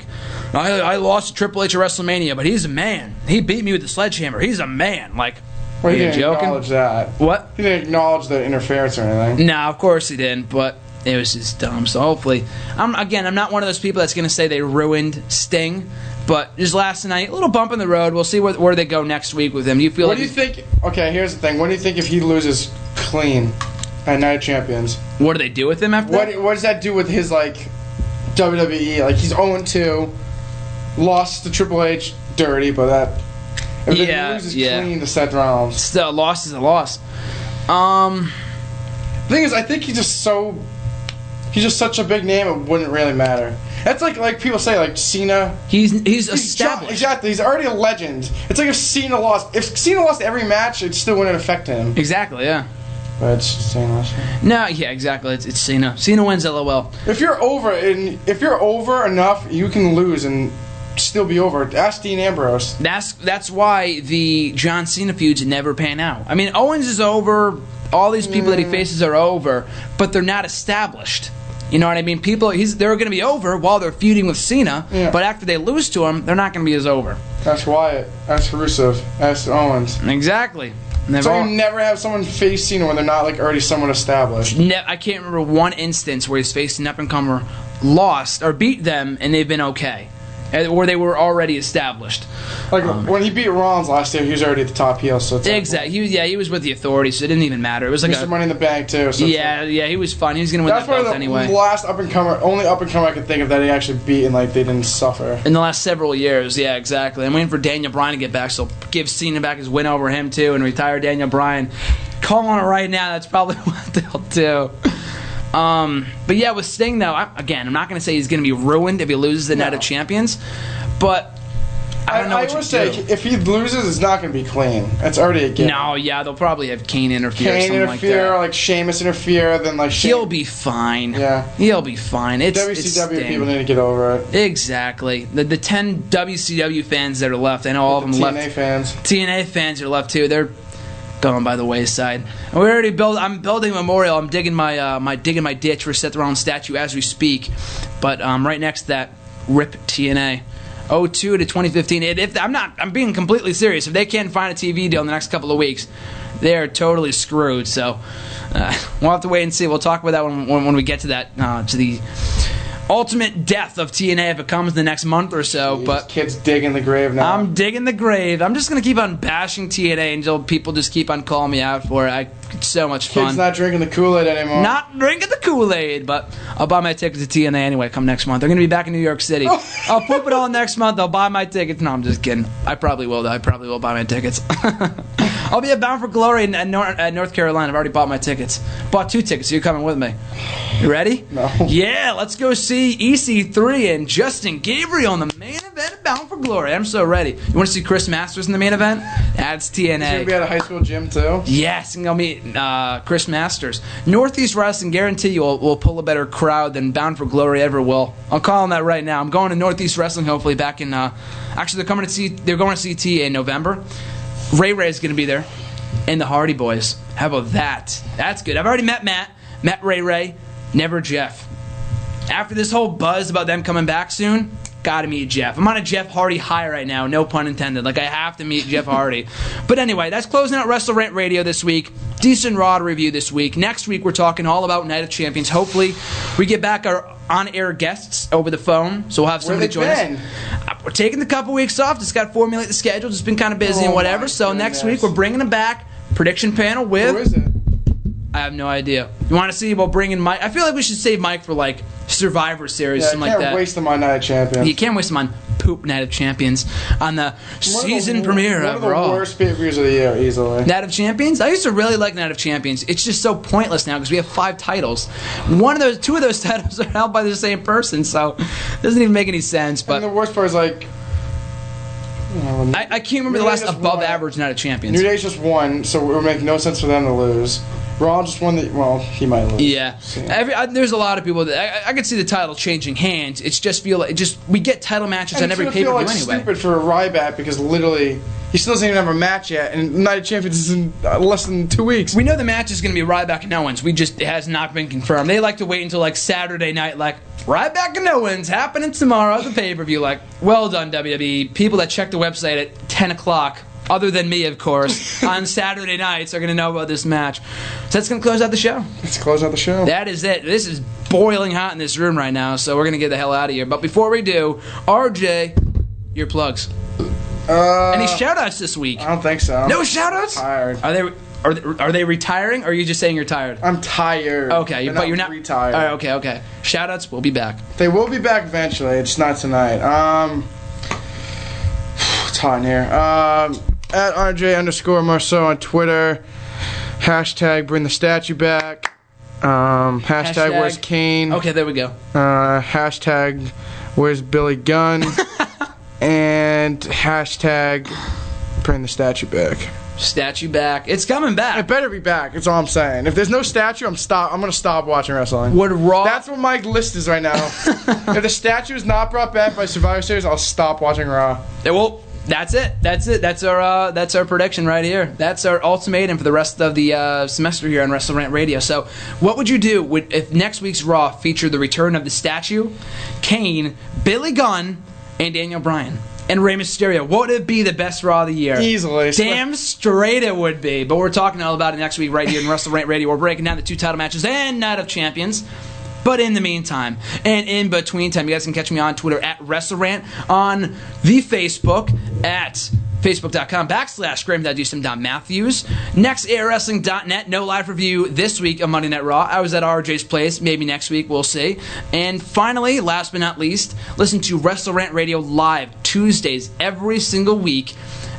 I lost to Triple H at WrestleMania, but he's a man. He beat me with the sledgehammer. He's a man. Like. Well, he didn't acknowledge that. What? He didn't acknowledge the interference or anything. No, of course he didn't, but it was just dumb. So hopefully, I'm not one of those people that's going to say they ruined Sting, but just last night, a little bump in the road. We'll see where they go next week with him. Do you feel what do you think? Okay, here's the thing. What do you think if he loses clean at Night of Champions? What do they do with him after that? What does that do with his, like, WWE? Like, he's 0-2, lost to Triple H, dirty, but that if he loses clean to Seth Rollins. Still, a loss is a loss. The thing is, I think he's just such a big name, it wouldn't really matter. That's like people say, like Cena. He's established. Exactly. He's already a legend. It's like if Cena lost every match, it still wouldn't affect him. Exactly, yeah. But it's Cena lost. No, yeah, exactly. It's Cena. Cena wins, LOL. If you're over enough, you can lose and still be over. Ask Dean Ambrose. That's why the John Cena feuds never pan out. I mean, Owens is over. All these people that he faces are over, but they're not established. You know what I mean? They're going to be over while they're feuding with Cena, but after they lose to him, they're not going to be as over. That's Wyatt. That's Rusev. That's Owens. Exactly. So you never have someone face Cena when they're not like already someone established. I can't remember one instance where he's faced an up-and-comer, lost, or beat them, and they've been okay. Or they were already established. Like when he beat Rollins last year, he was already at the top heel. So it's exactly. He was with the Authorities, so it didn't even matter. It was like Mr. Money in the Bank too. So he was fun. He was gonna win that belt anyway. That's the last only up and comer I can think of that he actually beat and like they didn't suffer. In the last several years, yeah, exactly. I'm waiting for Daniel Bryan to get back, so give Cena back his win over him too, and retire Daniel Bryan. Calling it right now, that's probably what they'll do. But yeah, with Sting though, I'm not gonna say he's gonna be ruined if he loses the Night of Champions. But I don't know what you say. If he loses, it's not going to be clean. It's already a given. No, yeah, they'll probably have Kane interfere or something like that. Like Sheamus interfere, then like he'll be fine. Yeah, he'll be fine. WCW people need to get over it. Exactly. The 10 WCW fans that are left, I know all of them left. TNA fans are left too. They're going by the wayside. And we already I'm building a memorial. I'm digging my ditch for Seth Rollins statue as we speak. But right next to that, RIP TNA. 2002 to 2015. I'm being completely serious. If they can't find a TV deal in the next couple of weeks, they're totally screwed. So we'll have to wait and see. We'll talk about that when we get to that to the ultimate death of TNA if it comes in the next month or so. Jeez, but kids digging the grave now. I'm digging the grave. I'm just gonna keep on bashing TNA until people just keep on calling me out for it. It's so much fun. Kids not drinking the Kool-Aid anymore. Not drinking the Kool-Aid, but I'll buy my tickets to TNA anyway come next month. They're going to be back in New York City. I'll poop it all next month. I'll buy my tickets. No, I'm just kidding. I probably will, though. I probably will buy my tickets. I'll be at Bound for Glory at North Carolina. I've already bought my tickets. Bought 2 tickets, so you're coming with me. You ready? No. Yeah, let's go see EC3 and Justin Gabriel in the main event of Bound for Glory. I'm so ready. You want to see Chris Masters in the main event? That's TNA. He's going to be at a high school gym, too? Yes, I'm going to meet Chris Masters. Northeast Wrestling, guarantee you will pull a better crowd than Bound for Glory ever will. I'm calling that right now. I'm going to Northeast Wrestling hopefully back in actually they're going to CT in November. Ray is going to be there and the Hardy Boys. How about that? That's good. I've already met Ray, never Jeff. After this whole buzz about them coming back soon, gotta meet Jeff. I'm on a Jeff Hardy high right now, no pun intended. Like, I have to meet Jeff Hardy. But anyway, that's closing out WrestleRant Radio this week. Decent Raw to review this week. Next week, we're talking all about Night of Champions. Hopefully, we get back our on-air guests over the phone, so we'll have somebody join us. We're taking a couple weeks off. Just got to formulate the schedule. Just been kind of busy and whatever. So next week, we're bringing them back. Prediction panel with... Who is it? I have no idea. You want to see about bringing Mike? I feel like we should save Mike for like Survivor Series, something like that. You can't waste him on Night of Champions. You can't waste him on Poop Night of Champions on the season premiere of Raw. One of the worst pay-per-views of the year, easily. Night of Champions? I used to really like Night of Champions. It's just so pointless now because we have 5 titles. 2 of those titles are held by the same person, so it doesn't even make any sense. But and the worst part is like... I can't remember the last above-average Night of Champions. New Day's just won, so it would make no sense for them to lose. Raw just won he might lose. Yeah. There's a lot of people that I could see the title changing hands. It's just we get title matches on every pay-per-view anyway. It's stupid for Ryback because literally he still doesn't even have a match yet, and Night of Champions is in less than 2 weeks. We know the match is going to be Ryback and Owens. It has not been confirmed. They like to wait until like Saturday night, like Ryback and Owens happening tomorrow at the pay-per-view. Like, well done WWE. People that check the website at 10 o'clock. Other than me, of course, on Saturday nights are going to know about this match. So that's going to close out the show. Let's close out the show. That is it. This is boiling hot in this room right now, so we're going to get the hell out of here. But before we do, RJ, your plugs. Any shout-outs this week? I don't think so. No shout-outs? I'm tired. Are they retiring, or are you just saying you're tired? I'm tired. Okay, but you're not retired. All right, okay. Shout-outs, we'll be back. They will be back eventually. It's not tonight. It's hot in here. At RJ_Marceau on Twitter. Hashtag bring the statue back. Hashtag where's Kane. Okay, there we go. Hashtag where's Billy Gunn. And hashtag bring the statue back. Statue back. It's coming back. It better be back. That's all I'm saying. If there's no statue, I'm gonna stop watching wrestling. Would Raw? That's what my list is right now. If the statue is not brought back by Survivor Series, I'll stop watching Raw. Well, that's it. That's our prediction right here. That's our ultimatum for the rest of the semester here on WrestleRant Radio. So, what would you do if next week's Raw featured the return of the statue, Kane, Billy Gunn, and Daniel Bryan? And Rey Mysterio? What would it be the best Raw of the year? Easily. Damn straight it would be. But we're talking all about it next week right here in WrestleRant Radio. We're breaking down the 2 title matches and Night of Champions. But in the meantime, and in between time, you guys can catch me on Twitter at WrestleRant, on the Facebook at facebook.com/Graham.Matthews. Next, airwrestling.net. No live review this week of Monday Night Raw. I was at RJ's place. Maybe next week. We'll see. And finally, last but not least, listen to WrestleRant Radio live Tuesdays every single week,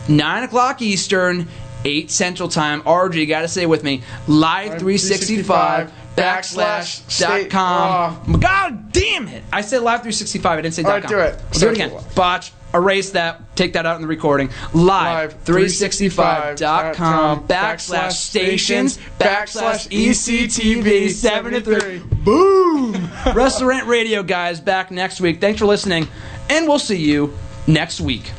9 o'clock Eastern, 8 Central Time. RJ, you got to say it with me. Live365.com. God damn it! I said Live365. I didn't say .com. All right, do it. Let's do it again. Botch. Erase that. Take that out in the recording. Live365.com/stations/ECTV7-3. Boom! WrestleRant Radio, guys, back next week. Thanks for listening, and we'll see you next week.